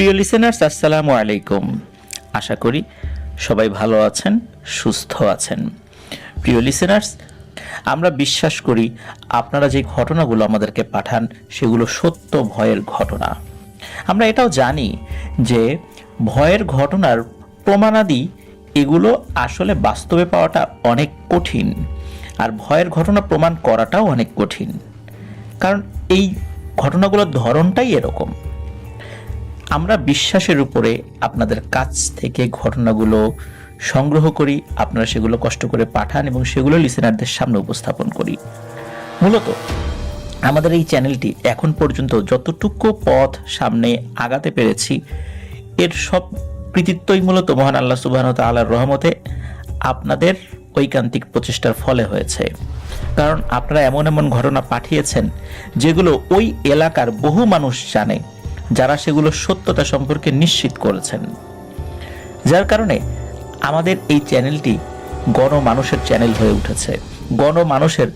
প্রিয় লিসেনার্স, আসসালামু আলাইকুম। আশা করি সবাই ভালো আছেন, সুস্থ আছেন। প্রিয় লিসেনার্স, আমরা বিশ্বাস করি আপনারা যে ঘটনাগুলো আমাদেরকে পাঠান সেগুলো সত্য ভয়ের ঘটনা। আমরা এটাও জানি যে ভয়ের ঘটনার প্রমাণাদি এগুলো আসলে বাস্তবে পাওয়াটা অনেক কঠিন, আর ভয়ের ঘটনা প্রমাণ করাটাও অনেক কঠিন, কারণ এই ঘটনাগুলোর ধরনটাই এরকম। আমরা বিশ্বাসের উপরে আপনাদের কাছ থেকে ঘটনাগুলো সংগ্রহ করি, আপনারা সেগুলো কষ্ট করে পাঠান এবং সেগুলো লিসেনারদের সামনে উপস্থাপন করি। মূলত আমাদের এই চ্যানেলটি এখন পর্যন্ত যতটুকু পথ সামনে আগাতে পেরেছি এর সব কৃতিত্বই মূলত মহান আল্লাহ সুবহানাহু ওয়া তাআলার রহমতে আপনাদের ঐকান্তিক প্রচেষ্টার ফলে হয়েছে। কারণ আপনারা এমন এমন ঘটনা পাঠিয়েছেন যেগুলো ওই এলাকার বহু মানুষ জানে, যারা সেগুলো সত্যতা সম্পর্কে নিশ্চিত করেছেন, যার কারণে আমাদের এই চ্যানেলটি গণমানুষের চ্যানেল হয়ে উঠেছে, গণমানুষের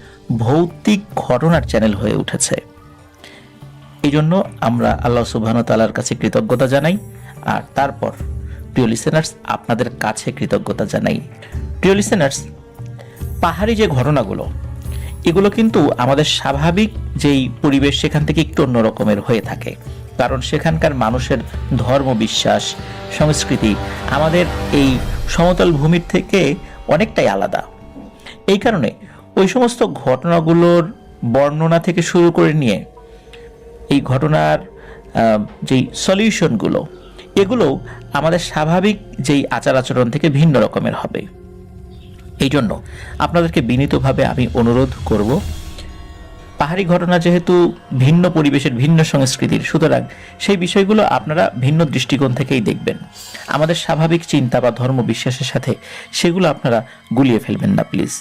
ভৌতিক ঘটনার চ্যানেল হয়ে উঠেছে। এই জন্য আমরা আল্লাহ সুবহানাহু ওয়া তাআলার কাছে কৃতজ্ঞতা জানাই, আর তারপর প্রিয় লিসেনার্স আপনাদের কাছে কৃতজ্ঞতা জানাই। প্রিয় লিসেনার্স, পাহাড়ি যে ঘটনাগুলো এগুলো কিন্তু আমাদের স্বাভাবিক যেই পরিবেশ সেখান থেকে একটু অন্য রকমের হয়ে থাকে, কারণ সেখানকার মানুষের ধর্ম, বিশ্বাস, সংস্কৃতি আমাদের এই সমতল ভূমির থেকে অনেকটাই আলাদা। এই কারণে ওই সমস্ত ঘটনাগুলোর বর্ণনা থেকে শুরু করে নিয়ে এই ঘটনার যেই সলিউশনগুলো এগুলো আমাদের স্বাভাবিক যেই আচার আচরণ থেকে ভিন্ন রকমের হবে। এই জন্য আপনাদেরকে বিনীতভাবে আমি অনুরোধ করব, পাহাড়ি ঘটনা যেহেতু ভিন্ন পরিবেশের, ভিন্ন সংস্কৃতির, সুতরাং সেই বিষয়গুলো আপনারা ভিন্ন দৃষ্টিকোণ থেকেই দেখবেন। আমাদের স্বাভাবিক চিন্তা বা ধর্ম বিশ্বাসের সাথে সেগুলো আপনারা গুলিয়ে ফেলবেন না প্লিজ।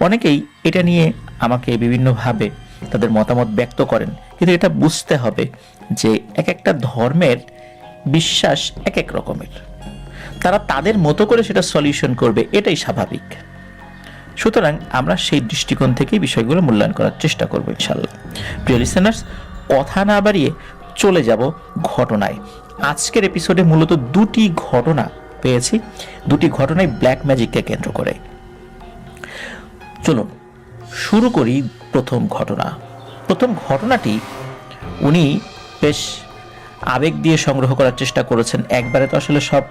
অনেকেই এটা নিয়ে আমাকে বিভিন্নভাবে তাদের মতামত ব্যক্ত করেন, কিন্তু এটা বুঝতে হবে যে এক একটা ধর্মের বিশ্বাস এক এক রকমের, তারা তাদের মতো করে সেটা সলিউশন করবে, এটাই স্বাভাবিক। সুতরাং আমরা সেই দৃষ্টিকোণ থেকেই বিষয়গুলো মূল্যায়ন করার চেষ্টা করব ইনশাল্লাহ। প্রিয় লিসেনার্স, কথা না বাড়িয়ে চলে যাব ঘটনায়। আজকের এপিসোডে মূলত দুটি ঘটনা পেয়েছি, দুটি ঘটনাই ব্ল্যাক ম্যাজিককে কেন্দ্র করে। চলুন শুরু করি প্রথম ঘটনা। প্রথম ঘটনাটি উনি বেশ আবেগ দিয়ে সংগ্রহ করার চেষ্টা করেছেন, একবারে তো আসলে সব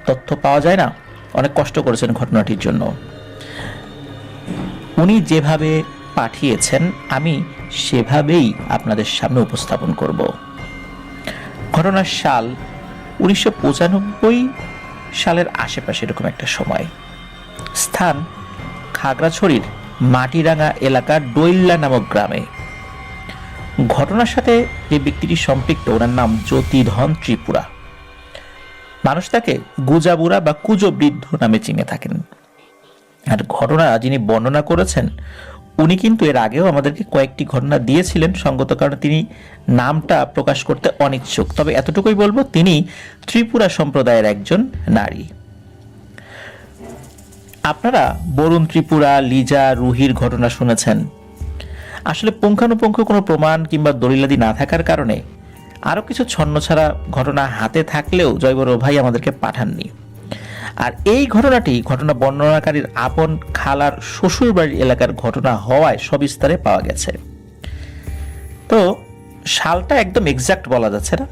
তথ্য পাওয়া যায় না, অনেক কষ্ট করেছেন ঘটনাটির জন্য। উনি যেভাবে পাঠিয়েছেন আমি সেভাবেই আপনাদের সামনে উপস্থাপন করব। ঘটনার সাল 1995 সালের আশেপাশে এরকম একটা সময়। স্থান খাগড়াছড়ির মাটিরাঙ্গা এলাকার ডৈল্লা নামক গ্রামে। ঘটনার সাথে যে ব্যক্তিটি সম্পৃক্ত ওনার নাম জ্যোতিধন ত্রিপুরা। মানুষ তাকে গুজাবুড়া বা কুজো বৃদ্ধ নামে চিনে থাকেন। আর ঘটনা যিনি বর্ণনা করেছেন উনি কিন্তু এর আগেও আমাদেরকে কয়েকটি ঘটনা দিয়েছিলেন, সঙ্গত কারণে তিনি নামটা প্রকাশ করতে অনিচ্ছুক। তবে এতটুকুই বলবো, তিনি ত্রিপুরা সম্প্রদায়ের একজন নারী। আপনারা বরুণ ত্রিপুরা, লিজা, রুহির ঘটনা শুনেছেন। আসলে পুঙ্খানুপুঙ্খ কোনো প্রমাণ কিংবা দলিলাদি না থাকার কারণে আরও কিছু ছন্নছাড়া ঘটনা হাতে থাকলেও জয়বর ভাই আমাদেরকে পাঠাননি। আর এই ঘটনা বর্ণনাকারীর আপন খালার শ্বশুর বাড়ির এলাকার ঘটনা হওয়ায় সবিস্তারে পাওয়া গেছে। তো সালটা একদম এক্সাক্ট বলা যাচ্ছে না।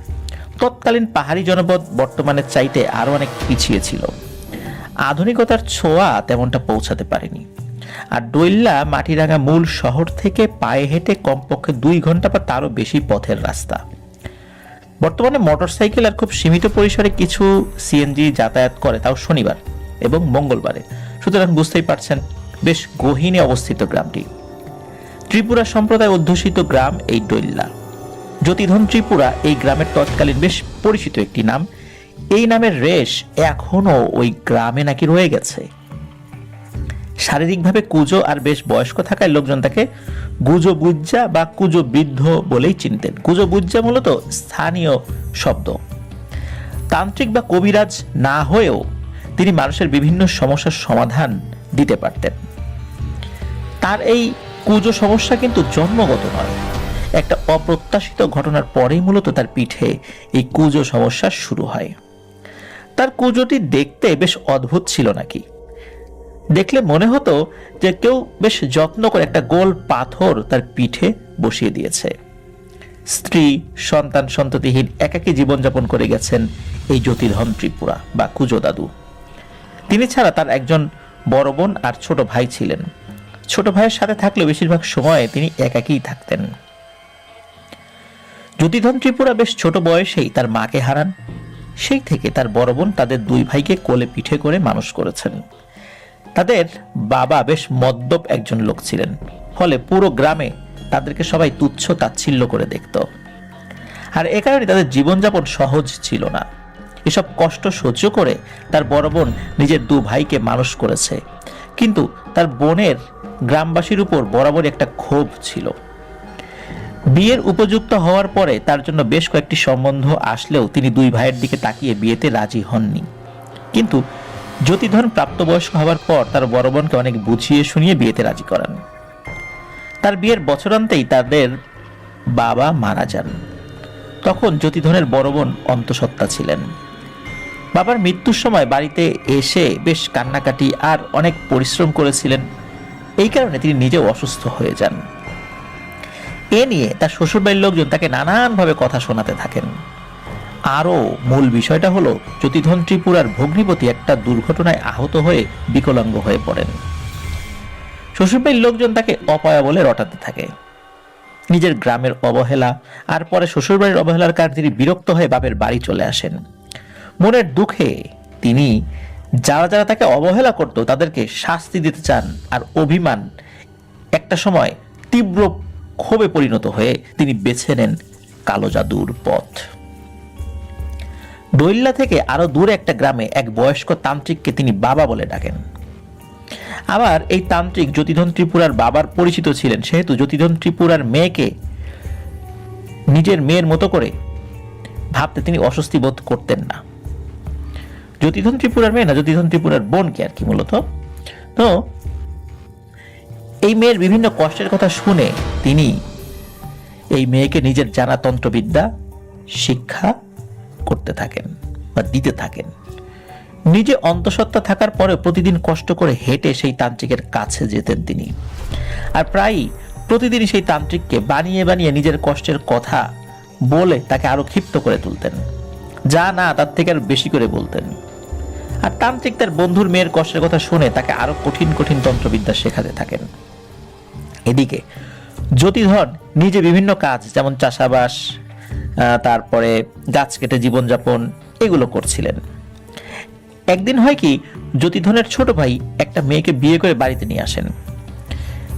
তৎকালীন পাহাড়ি জনপদ বর্তমানের চাইতে আরো অনেক পিছিয়ে ছিল, আধুনিকতার ছোঁয়া তেমনটা পৌঁছাতে পারেনি। আর ডৈল্লা মাটিরাঙ্গা মূল শহর থেকে পায়ে হেঁটে কমপক্ষে 2 ঘন্টা বা তারও বেশি পথের রাস্তা। বর্তমানে মোটরসাইকেল আর খুব সীমিত পরিসরে কিছু সিএনজি যাতায়াত করে, তাও শনিবার এবং মঙ্গলবারে। সুতরাং বুঝতেই পারছেন বেশ গহীনে অবস্থিত গ্রামটি। ত্রিপুরা সম্প্রদায় অধ্যুষিত গ্রাম এই ডৈল্লা। জ্যোতিধন ত্রিপুরা এই গ্রামের তৎকালীন বেশ পরিচিত একটি নাম। এই নামের রেশ এখনো ওই গ্রামে নাকি রয়ে গেছে। শারীরিকভাবে কুজো আর বেশ বয়স্ক থাকায় লোকজন তাকে গুজো বুজ্জা বা কুজো বৃদ্ধ বলেই চিনতেন। কুজো বুজ্জা মূলত স্থানীয় শব্দ। তান্ত্রিক বা কবিরাজ না হয়েও তিনি মানুষের বিভিন্ন সমস্যার সমাধান দিতে পারতেন। তার এই কুজো সমস্যা কিন্তু জন্মগত নয়, একটা অপ্রত্যাশিত ঘটনার পরেই মূলত তার পিঠে এই কুজো সমস্যা শুরু হয়। তার কুজোটি দেখতে বেশ অদ্ভুত ছিল নাকি। দেখলে মনে হতো যে কেউ বেশ যত্ন করে একটা গোল পাথর তার পিঠে বসিয়ে দিয়েছে। স্ত্রী, সন্তান সন্ততিহীন একাকী জীবনযাপন করে গেছেন এই জ্যোতিধন ত্রিপুরা বা কুজো দাদু। তিনি ছাড়া তার একজন বড় বোন আর ছোট ভাই ছিলেন। ছোট ভাইয়ের সাথে থাকলেও বেশিরভাগ সময়ে তিনি একাকীই থাকতেন। জ্যোতিধন ত্রিপুরা বেশ ছোট বয়সেই তার মাকে হারান। সেই থেকে তার বড় বোন তাদের দুই ভাইকে কোলে পিঠে করে মানুষ করেছেন। তাদের বাবা বেশ মদ্যপ একজন লোক ছিলেন, ফলে পুরো গ্রামে তাদেরকে সবাই তুচ্ছ তাচ্ছিল্য করে দেখত। আর এ কারণে তাদের জীবনযাপন সহজ ছিল না। এসব কষ্ট সহ্য করে তার বড় বোন নিজের দু ভাইকে মানুষ করেছে, কিন্তু তার বোনের গ্রামবাসীর উপর বরাবর একটা ক্ষোভ ছিল। বিয়ের উপযুক্ত হওয়ার পরে তার জন্য বেশ কয়েকটি সম্বন্ধ আসলেও তিনি দুই ভাইয়ের দিকে তাকিয়ে বিয়েতে রাজি হননি। কিন্তু জ্যোতিধন প্রাপ্তবয়স্ক হওয়ার পর তার বড় বোনকে অনেক বুঝিয়ে শুনিয়ে বিয়েতে রাজি করান। তার বিয়ের বছরান্তেই তাদের বাবা মারা যান। তখন জ্যোতিধনের বড় বোন অন্তঃসত্ত্বা ছিলেন। বাবার মৃত্যুর সময় বাড়িতে এসে বেশ কান্নাকাটি আর অনেক পরিশ্রম করেছিলেন। এই কারণে তিনি নিজেও অসুস্থ হয়ে যান। এ নিয়ে তার শ্বশুরবাড়ির লোকজন তাকে নানানভাবে কথা শোনাতে থাকেন। আরও মূল বিষয়টা হলো জ্যোতিধন ত্রিপুরার ভগ্নিপতি একটা দুর্ঘটনায় আহত হয়ে বিকলাঙ্গ হয়ে পড়েন। শ্বশুরবাড়ির লোকজন তাকে অপয়া বলে রটাতে থাকে। নিজের গ্রামের অবহেলা আর পরে শ্বশুরবাড়ির অবহেলার কারণে তিনি বিরক্ত হয়ে বাপের বাড়ি চলে আসেন। মনের দুঃখে তিনি যারা যারা তাকে অবহেলা করত তাদেরকে শাস্তি দিতে চান, আর অভিমান একটা সময় তীব্র ক্ষোভে পরিণত হয়ে তিনি বেছে নেন কালো জাদুর পথ। দৈল্লা থেকে আরো দূরে একটা গ্রামে এক বয়স্ক তান্ত্রিককে তিনি বাবা বলে ডাকেন। আবার এই তান্ত্রিক জ্যোতিধন ত্রিপুরার বাবার পরিচিত ছিলেন, সেহেতু জ্যোতিধন ত্রিপুরার মেয়েকে নিজের মেয়ের মতো করে ভাবতে তিনি অস্বস্তি বোধ করতেন না। জ্যোতিধন ত্রিপুরার মেয়ে না, জ্যোতিধন ত্রিপুরার বোনকে আর কি মূলত। তো এই মেয়ের বিভিন্ন কষ্টের কথা শুনে তিনি এই মেয়েকে নিজের জানা তন্ত্রবিদ্যা শিক্ষা করতে থাকেন বা দিতে থাকেন। নিজে অন্তঃসত্ত্বা থাকার পরে প্রতিদিন কষ্ট করে হেঁটে সেই তান্ত্রিকের কাছে যেতেন তিনি, আর প্রায়ই প্রতিদিন সেই তান্ত্রিককে বানিয়ে বানিয়ে নিজের কষ্টের কথা বলে তাকে আরো ক্ষিপ্ত করে তুলতেন, যা না তার থেকে আর বেশি করে বলতেন। আর তান্ত্রিক তার বন্ধুর মেয়ের কষ্টের কথা শুনে তাকে আরো কঠিন কঠিন তন্ত্রবিদ্যা শেখাতে থাকেন। এদিকে জ্যোতিধন নিজে বিভিন্ন কাজ, যেমন চাষাবাস, তারপরে গাছ কেটে জীবনযাপন, এগুলো করছিলেন। একদিন হয় কি, জ্যোতিধনের ছোট ভাই একটা মেয়েকে বিয়ে করে বাড়িতে নিয়ে আসেন।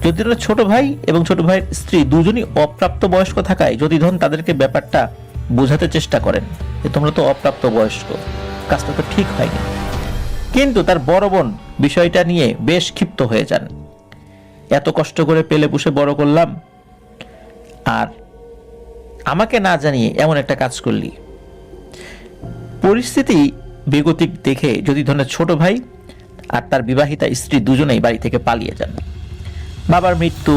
জ্যোতিধনের ছোট ভাই এবং ছোট ভাইয়ের স্ত্রী দুজনই অপ্রাপ্ত বয়স্ক থাকায় জ্যোতিধন তাদেরকে ব্যাপারটা বোঝাতে চেষ্টা করেন যে তোমরা তো অপ্রাপ্ত বয়স্ক, কাজটা তো ঠিক হয়নি। কিন্তু তার বড় বোন বিষয়টা নিয়ে বেশ ক্ষিপ্ত হয়ে যান। এত কষ্ট করে পেলে পুষে বড় করলাম, আর আমাকে না জানিয়ে এমন একটা কাজ করলি। পরিস্থিতি বেগতিক দেখে জ্যোতিধনের ছোট ভাই আর তার বিবাহিতা স্ত্রী দুজনেই বাড়ি থেকে পালিয়ে যান। বাবার মৃত্যু,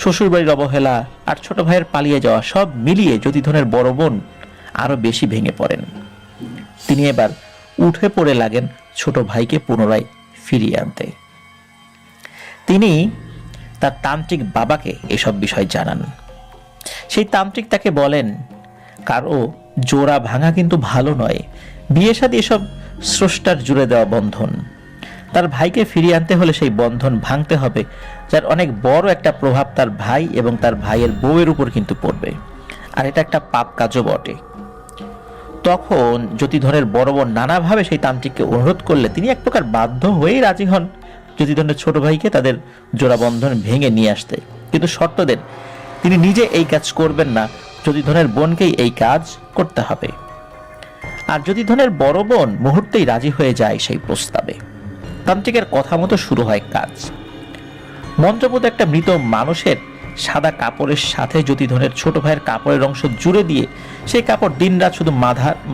শ্বশুরবাড়ির অবহেলা আর ছোট ভাইয়ের পালিয়ে যাওয়া সব মিলিয়ে জ্যোতিধনের বড় বোন আরো বেশি ভেঙে পড়েন। তিনি এবার উঠে পড়ে লাগেন ছোট ভাইকে পুনরায় ফিরিয়ে আনতে। তিনি তার তান্ত্রিক বাবাকে এসব বিষয় জানান। সেই তান্ত্রিক তাকে বলেন, কারো জোড়া ভাঙা কিন্তু ভালো নয়, বিয়ে শাদী এসব স্রষ্টার জুড়ে দেওয়া বন্ধন। তার ভাইকে ফিরিয়ে আনতে হলে সেই বন্ধন ভাঙতে হবে, যার অনেক বড় একটা প্রভাব তার ভাই এবং তার ভাইয়ের বউয়ের উপর কিন্তু পড়বে, আর এটা একটা পাপ কাজও বটে। তখন জ্যোতিধনের বড় বোন নানাভাবে সেই তান্ত্রিককে অনুরোধ করলে তিনি এক প্রকার বাধ্য হয়েই রাজি হন জ্যোতিধনের ছোট ভাইকে তাদের জোড়া বন্ধন ভেঙে নিয়ে আসতে। কিন্তু শর্ত দেন, তিনি নিজে এই কাজ করবেন না, জ্যোতিধনের বোনকেই এই কাজ করতে হবে। আর জ্যোতিধনের বড় বোন মুহূর্তেই রাজি হয়ে যায় সেই প্রস্তাবে। তান্ত্রিকের কথা মতো শুরু হয় কাজ। মন্ত্রপুত একটা মৃত মানুষের সাদা কাপড়ের সাথে জ্যোতিধনের ছোট ভাইয়ের কাপড়ের অংশ জুড়ে দিয়ে সেই কাপড় দিনরাত শুধু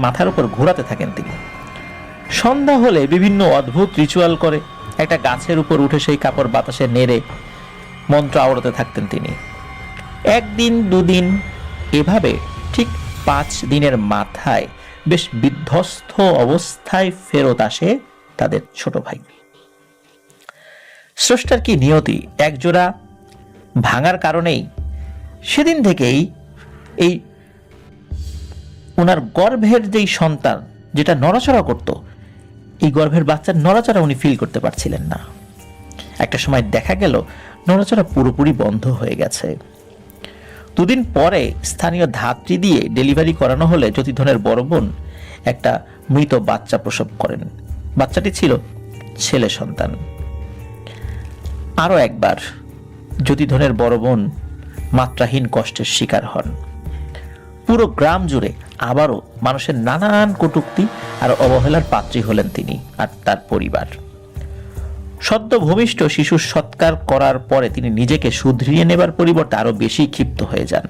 মাথার উপর ঘোরাতে থাকেন তিনি। সন্ধ্যা হলে বিভিন্ন অদ্ভুত রিচুয়াল করে একটা গাছের উপর উঠে সেই কাপড় বাতাসে নেড়ে মন্ত্র আওড়াতে থাকতেন তিনি। একদিন দুদিন এভাবে ঠিক 5 দিনের মাথায় বেশ বিধ্বস্ত অবস্থায় ফেরত আসে তাদের ছোট ভাই। স্রষ্টার কি নিয়তি, একজোড়া ভাঙার কারণেই সেদিন থেকেই এই ওনার গর্ভের যেই সন্তান যেটা নড়াচড়া করত, এই গর্ভের বাচ্চার নড়াচড়া উনি ফিল করতে পারছিলেন না। একটা সময় দেখা গেল নড়াচড়া পুরোপুরি বন্ধ হয়ে গেছে। দুদিন পরে স্থানীয় ধাত্রী দিয়ে ডেলিভারি করানো হলে জ্যোতিধনের বড় বোন একটা মৃত বাচ্চা প্রসব করেন। বাচ্চাটি ছিল ছেলে সন্তান। আরো একবার জ্যোতিধনের বড় বোন মাত্রাহীন কষ্টের শিকার হন। পুরো গ্রাম জুড়ে আবারও মানুষের নানান কটূক্তি আর অবহেলার পাত্রী হলেন তিনি আর তার পরিবার। সদ্য ভূমিষ্ঠ শিশুর সৎকার করার পরে তিনি নিজেকে শুধরিয়ে নেবার পরিবর্তে আরো বেশি ক্ষিপ্ত হয়ে যান।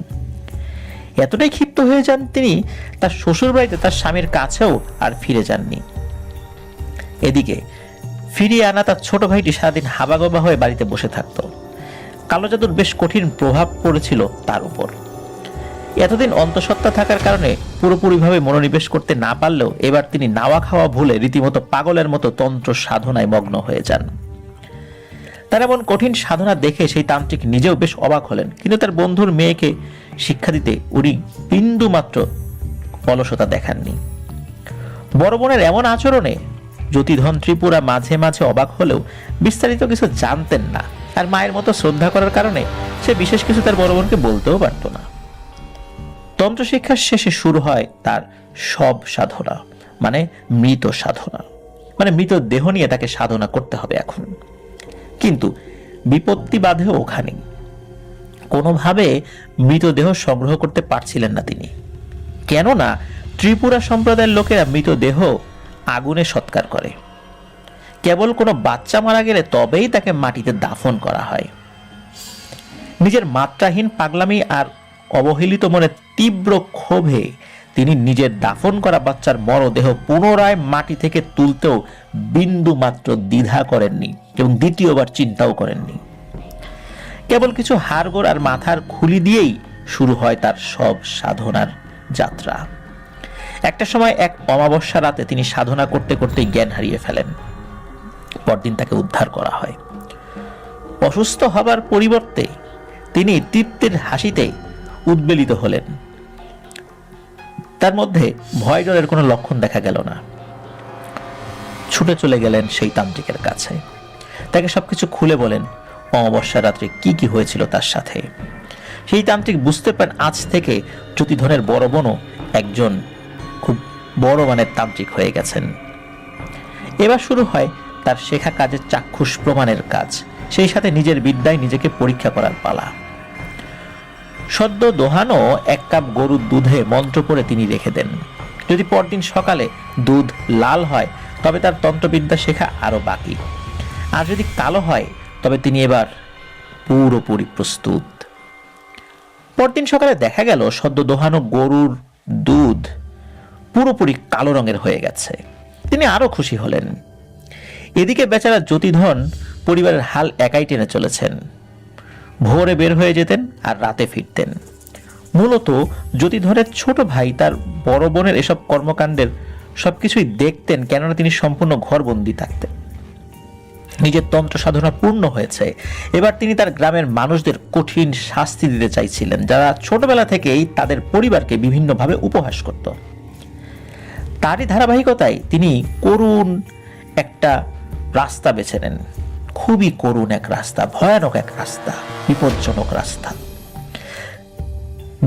এতটাই ক্ষিপ্ত হয়ে যান তিনি তার শ্বশুর বাড়িতে তার স্বামীর কাছেও আর ফিরে যাননি। এদিকে ফিরিয়ে আনা তার ছোট ভাইটি সারাদিন হাবাগোবা হয়ে বাড়িতে বসে থাকত। কালো জাদুর বেশ কঠিন প্রভাব পড়েছিল তার উপর। এতদিন অন্তঃসত্ত্বা থাকার কারণে পুরোপুরিভাবে মনোনিবেশ করতে না পারলেও এবার তিনি নাওয়া খাওয়া ভুলে রীতিমতো পাগলের মতো তন্ত্র সাধনায় মগ্ন হয়ে যান। তার এমন কঠিন সাধনা দেখে সেই তান্ত্রিক নিজেও বেশ অবাক হলেন, কিন্তু তার বন্ধুর মেয়েকে শিক্ষা দিতে উনি বিন্দু মাত্র অলসতা দেখাননি। বড় বোনের এমন আচরণে জ্যোতিধন ত্রিপুরা মাঝে মাঝে অবাক হলেও বিস্তারিত কিছু জানতেন না, আর মায়ের মতো শ্রদ্ধা করার কারণে সে বিশেষ কিছু তার বড় বোনকে বলতেও পারত না। তন্ত্র শিক্ষার শেষে শুরু হয় তার সব সাধনা, মানে মৃত সাধনা, মানে মৃত দেহ নিয়ে তাকে সাধনা করতে হবে এখন। কিন্তু বিপত্তি বাধেও ওখানে কোনোভাবে মৃতদেহ সংগ্রহ করতে পারছিলেন না তিনি, কেননা ত্রিপুরা সম্প্রদায়ের লোকেরা মৃতদেহ আগুনে সৎকার করে। কেবল কোনো বাচ্চা মারা গেলে তবেই তাকে মাটিতে দাফন করা হয়। নিজের মাত্রাহীন পাগলামি আর অবহেলিত মনে তীব্র ক্ষোভে তিনি নিজের দাফন করা বাচ্চার মরদেহ পুনরায় মাটি থেকে তুলতেও বিন্দু মাত্র দ্বিধা করেননি এবং দ্বিতীয়বার চিন্তাও করেননি। কেবল কিছু হাড়গোড় আর মাথার খুলি দিয়েই শুরু হয় তার সব সাধনার যাত্রা। একটা সময় এক অমাবস্যা রাতে তিনি সাধনা করতে করতেই জ্ঞান হারিয়ে ফেলেন। পরদিন তাকে উদ্ধার করা হয়। অসুস্থ হবার পরিবর্তে তিনি তৃপ্তির হাসিতে উদ্বেলিত হলেন। তার মধ্যে ভয় ডরের কোনো লক্ষণ দেখা গেল না। ছুটে চলে গেলেন সেই তান্ত্রিকের কাছে। তাকে সবকিছু খুলে বলেন অমাবস্যা রাত্রে কি কি হয়েছিল তার সাথে। সেই তান্ত্রিক বুঝতে পারেন আজ থেকে জ্যোতিধনের বড় বোনও একজন খুব বড় মানের তান্ত্রিক হয়ে গেছেন। এবার শুরু হয় তার শেখা কাজের চাক্ষুষ প্রমাণের কাজ, সেই সাথে নিজের বিদ্যায় নিজেকে পরীক্ষা করার পালা। সদ্য দোহানো 1 কাপ গরুর দুধে মন্ত্র পড়ে তিনি রেখে দেন। যদি পরদিন সকালে দুধ লাল হয় তবে তার তন্ত্রবিদ্যা শেখা আরো বাকি, আর যদি কালো হয় তবে তিনি এবার পুরোপুরি প্রস্তুত। পরদিন সকালে দেখা গেল সদ্য দোহানো গরুর দুধ পুরোপুরি কালো রঙের হয়ে গেছে। তিনি আরো খুশি হলেন। এদিকে বেচারা জ্যোতিধন পরিবারের হাল একাই টেনে চলেছেন। ভোরে বের হয়ে যেতেন আর রাতে ফিরতেন। মূলত জ্যোতিধরের ছোট ভাই তার বড় বোনের এসব কর্মকাণ্ডের সবকিছুই দেখতেন, কেননা তিনি সম্পূর্ণ ঘরবন্দি থাকতেন। নিজের তন্ত্র সাধনা পূর্ণ হয়েছে, এবার তিনি তার গ্রামের মানুষদের কঠিন শাস্তি দিতে চাইছিলেন, যারা ছোটবেলা থেকেই তাদের পরিবারকে বিভিন্নভাবে উপহাস করত। তারই ধারাবাহিকতায় তিনি করুণ একটা রাস্তা বেছে নেন। খুবই করুণ এক রাস্তা, ভয়ানক এক রাস্তা, বিপজ্জনক রাস্তা।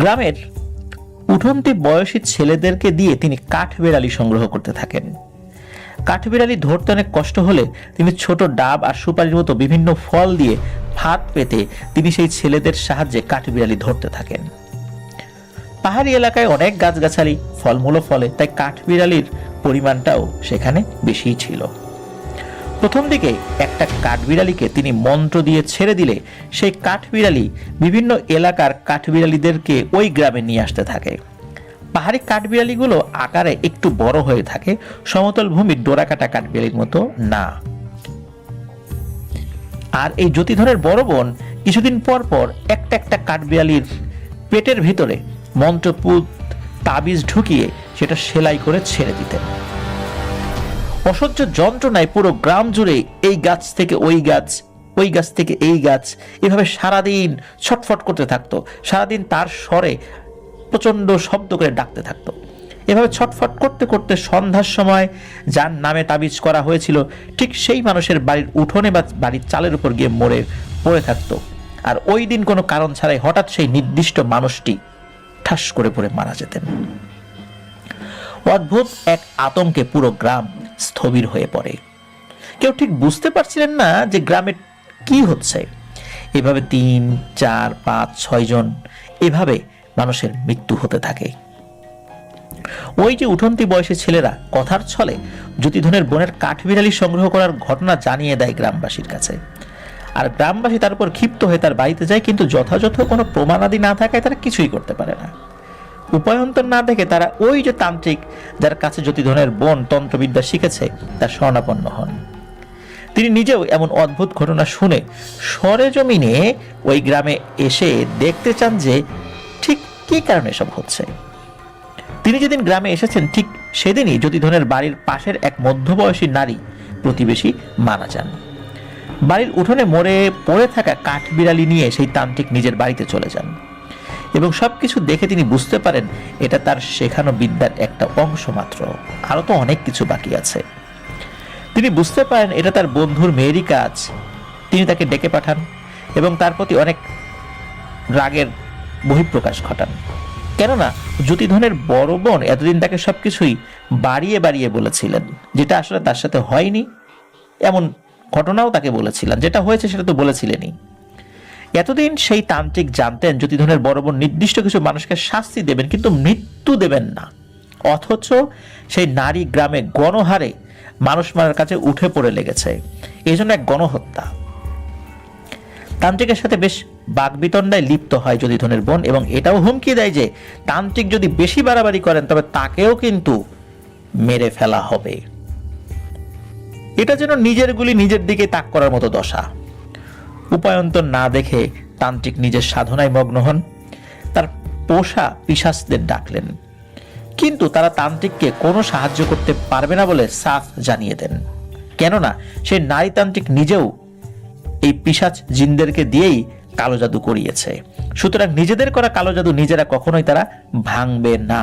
গ্রামের উঠন্তি বয়সী ছেলেদেরকে দিয়ে তিনি কাঠবিড়ালি সংগ্রহ করতে থাকেন। কাঠবিড়ালি ধরতে অনেক কষ্ট হলে তিনি ছোট ডাব আর সুপারির মতো বিভিন্ন ফল দিয়ে ফাঁদ পেতে তিনি সেই ছেলেদের সাহায্যে কাঠবিড়ালি ধরতে থাকেন। পাহাড়ি এলাকায় অনেক গাছগাছালি, ফলমূলও ফলে, তাই কাঠবিড়ালির পরিমাণটাও সেখানে বেশিই ছিল। প্রথম দিকে একটা কাঠবিড়ালিকে তিনি মন্ত্র দিয়ে ছেড়ে দিলে সেই কাঠবিড়ালি বিভিন্ন এলাকার কাঠবিড়ালিদেরকে ওই গ্রামে নিয়ে আসতে থাকে। পাহাড়ি কাঠবিড়ালিগুলো আকারে একটু বড় হয়ে থাকে, সমতল ভূমির ডোরাকাটা কাঠবিড়ালির মতো না। আর এই জ্যোতিধরের বড় বোন কিছুদিন পর পর একটা একটা কাঠবিড়ালির পেটের ভিতরে মন্ত্রপুত তাবিজ ঢুকিয়ে সেটা সেলাই করে ছেড়ে দিতেন। অসহ্য যন্ত্রণায় পুরো গ্রাম জুড়ে এই গাছ থেকে ওই গাছ, ওই গাছ থেকে এই গাছ, এভাবে সারাদিন ছটফট করতে থাকতো। সারাদিন তার স্বরে প্রচণ্ড শব্দ করে ডাকতে থাকতো। এভাবে ছটফট করতে করতে সন্ধ্যার সময় যার নামে তাবিজ করা হয়েছিল ঠিক সেই মানুষের বাড়ির উঠোনে বা বাড়ির চালের উপর গিয়ে মরে পড়ে থাকতো। আর ওই দিন কোনো কারণ ছাড়াই হঠাৎ সেই নির্দিষ্ট মানুষটি ঠাস করে পড়ে মারা যেতেন। অদ্ভুত এক আতঙ্কে পুরো গ্রাম স্থবির হয়ে পড়ে। কেউ ঠিক বুঝতে পারছিলেন না যে গ্রামে কি হচ্ছে। এভাবে 3, 4, 5, 6 জন এভাবে মানুষের মৃত্যু হতে থাকে। ওই যে উঠন্তি বয়সী ছেলেরা কথার ছলে জ্যোতিধনের বোনের কাঠবিড়ালি সংগ্রহ করার ঘটনা জানিয়ে দেয় গ্রামবাসীর কাছে। আর গ্রামবাসী তার উপর ক্ষিপ্ত হয়ে তার বাড়িতে যায়, কিন্তু যথাযথ কোনো প্রমাণাদি না থাকায় তারা কিছুই করতে পারে না। উপায়ন্তর না দেখে তারা ওই যে তান্ত্রিক যার কাছে জ্যোতিধনের বোন তন্ত্রবিদ্যা শিখেছে তার শরণাপন্ন হন। তিনি নিজেও এমন অদ্ভুত ঘটনা শুনে সরেজমিনে ওই গ্রামে এসে দেখতে চান যে ঠিক কি কারণে এসব হচ্ছে। তিনি যেদিন গ্রামে এসেছেন ঠিক সেদিনই জ্যোতিধনের বাড়ির পাশের এক মধ্যবয়সী নারী প্রতিবেশী মারা যান। বাড়ির উঠোনে মরে পড়ে থাকা কাঠবিড়ালি নিয়ে সেই তান্ত্রিক নিজের বাড়িতে চলে যান এবং সবকিছু দেখে তিনি বুঝতে পারেন এটা তার শেখানো বিদ্যার একটা অংশ মাত্র, আরো তো অনেক কিছু বাকি আছে। তিনি বুঝতে পারেন এটা তার বন্ধুর মেয়েরই কাজ। তিনি তাকে ডেকে পাঠান এবং তার প্রতি অনেক রাগের বহিঃপ্রকাশ ঘটান। কেননা জ্যোতিধনের বড় বোন এতদিন তাকে সবকিছুই বাড়িয়ে বাড়িয়ে বলেছিলেন, যেটা আসলে তার সাথে হয়নি। এমন ঘটনাও তাকে বলেছিলেন, যেটা হয়েছে সেটা তো বলেছিলেনই। এতদিন সেই তান্ত্রিক জানতেন জ্যোতিধনের বড় বোন নির্দিষ্ট কিছু মানুষকে শাস্তি দেবেন, কিন্তু মৃত্যু দেবেন না। অথচ সেই নারী গ্রামে গণহারে মানুষ মারার কাছে উঠে পড়ে লেগেছে। এই জন্য এক গণহত্যা। তান্ত্রিকের সাথে বেশ বাগবিতণ্ডায় লিপ্ত হয় জ্যোতিধনের বোন এবং এটাও হুমকি দেয় যে তান্ত্রিক যদি বেশি বাড়াবাড়ি করেন তবে তাকেও কিন্তু মেরে ফেলা হবে। এটা যেন নিজের গুলি নিজের দিকে তাক করার মতো দশা। উপায়ন্তর না দেখে তান্ত্রিক নিজের সাধনায় মগ্ন হন। তার পোষা পিশাচদের ডাকলেন, কিন্তু তারা তান্ত্রিককে কোনো সাহায্য করতে পারবে না বলে সাফ জানিয়ে দেন। কেননা সে নারী তান্ত্রিক নিজেও এই পিশাচ জিনদেরকে দিয়েই কালো জাদু করিয়েছে। সুতরাং নিজেদের করা কালো জাদু নিজেরা কখনোই তারা ভাঙবে না।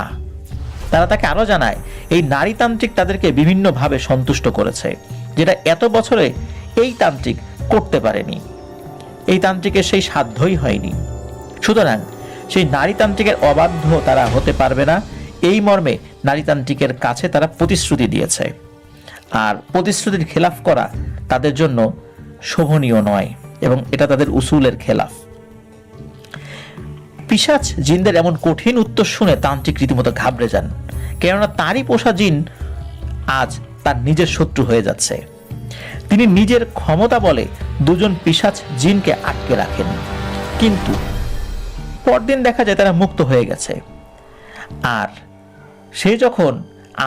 তারা তাকে আরো জানায় এই নারী তান্ত্রিক তাদেরকে বিভিন্নভাবে সন্তুষ্ট করেছে, যেটা এত বছরে এই তান্ত্রিক করতে পারেনি। এই তান্ত্রিকের সেই সাধ্যই হয়নি। সুতরাং সেই নারী তান্ত্রিকের অবাধ্য তারা হতে পারবে না, এই মর্মে নারী তান্ত্রিকের কাছে তারা প্রতিশ্রুতি দিয়েছে। আর প্রতিশ্রুতির খেলাফ করা তাদের জন্য শোভনীয় নয় এবং এটা তাদের উসুলের খেলাফ। পিশাচ জিনদের এমন কঠিন উত্তর শুনে তান্ত্রিক রীতিমতো ঘাবড়ে যান, কেননা তারই পোষা জিন আজ তার নিজের শত্রু হয়ে যাচ্ছে। তিনি নিজের ক্ষমতা বলে দুজন পিশাচ জিনকে আটকে রাখেন, কিন্তু পরদিন দেখা যায় তারা মুক্ত হয়ে গেছে। আর সে যখন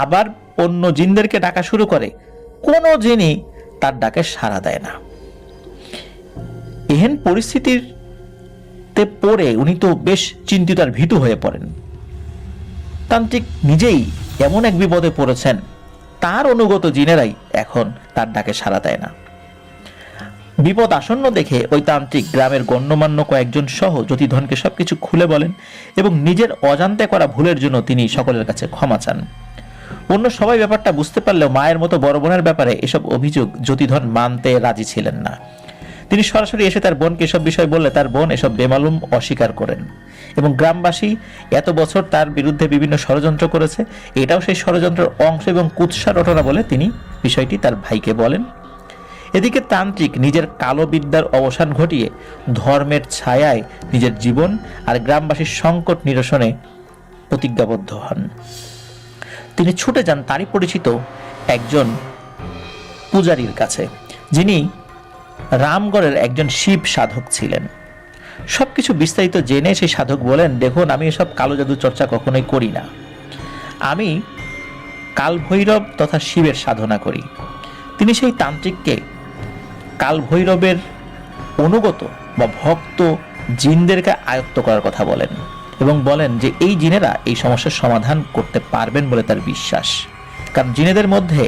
আবার অন্য জিনদেরকে ডাকা শুরু করে, কোনো জিনই তার ডাকে সাড়া দেয় না। এহেন পরিস্থিতিতে পড়ে উনি তো বেশ চিন্তিত আর ভীতু হয়ে পড়েন। তান্ত্রিক নিজেই এমন এক বিপদে পড়েছেন, তার অনুগত জিনেরাই এখন তার ডাকে সাড়া দেয় না। বিপদ আসন্ন দেখে ওই তান্ত্রিক গ্রামের গণ্যমান্য কয়েকজন সহ জ্যোতিধনকে সবকিছু খুলে বলেন এবং নিজের অজান্তে করা ভুলের জন্য তিনি সকলের কাছে ক্ষমা চান। অন্য সবাই ব্যাপারটা বুঝতে পারলেও মায়ের মতো বড় বোনের ব্যাপারে এসব অভিযোগ জ্যোতিধন মানতে রাজি ছিলেন না। তিনি সরাসরি এসে তার বোনকে এসব বিষয় বললে তার বোন এসব বেমালুম অস্বীকার করেন এবং গ্রামবাসী এত বছর তার বিরুদ্ধে বিভিন্ন ষড়যন্ত্র করেছে, এটাও সেই ষড়যন্ত্রের অংশ এবং কুৎসা রটনা বলে তিনি বিষয়টি তার ভাইকে বলেন। এদিকে তান্ত্রিক নিজের কালো বিদ্যার অবসান ঘটিয়ে ধর্মের ছায়ায় নিজের জীবন আর গ্রামবাসীর সংকট নিরসনে প্রতিজ্ঞাবদ্ধ হন। তিনি ছুটে যান তারই পরিচিত একজন পূজারীর কাছে, যিনি রামগড়ের একজন শিব সাধক ছিলেন। সবকিছু বিস্তারিত জেনে সেই সাধক বলেন, দেখুন আমি এসব কালো জাদু চর্চা কখনোই করি না, আমি কাল ভৈরব তথা শিবের সাধনা করি। তিনি সেই তান্ত্রিককে কাল ভৈরবের অনুগত বা ভক্ত জিনদেরকে আয়ত্ত করার কথা বলেন এবং বলেন যে এই জিনেরা এই সমস্যার সমাধান করতে পারবেন বলে তার বিশ্বাস। কারণ জিনেদের মধ্যে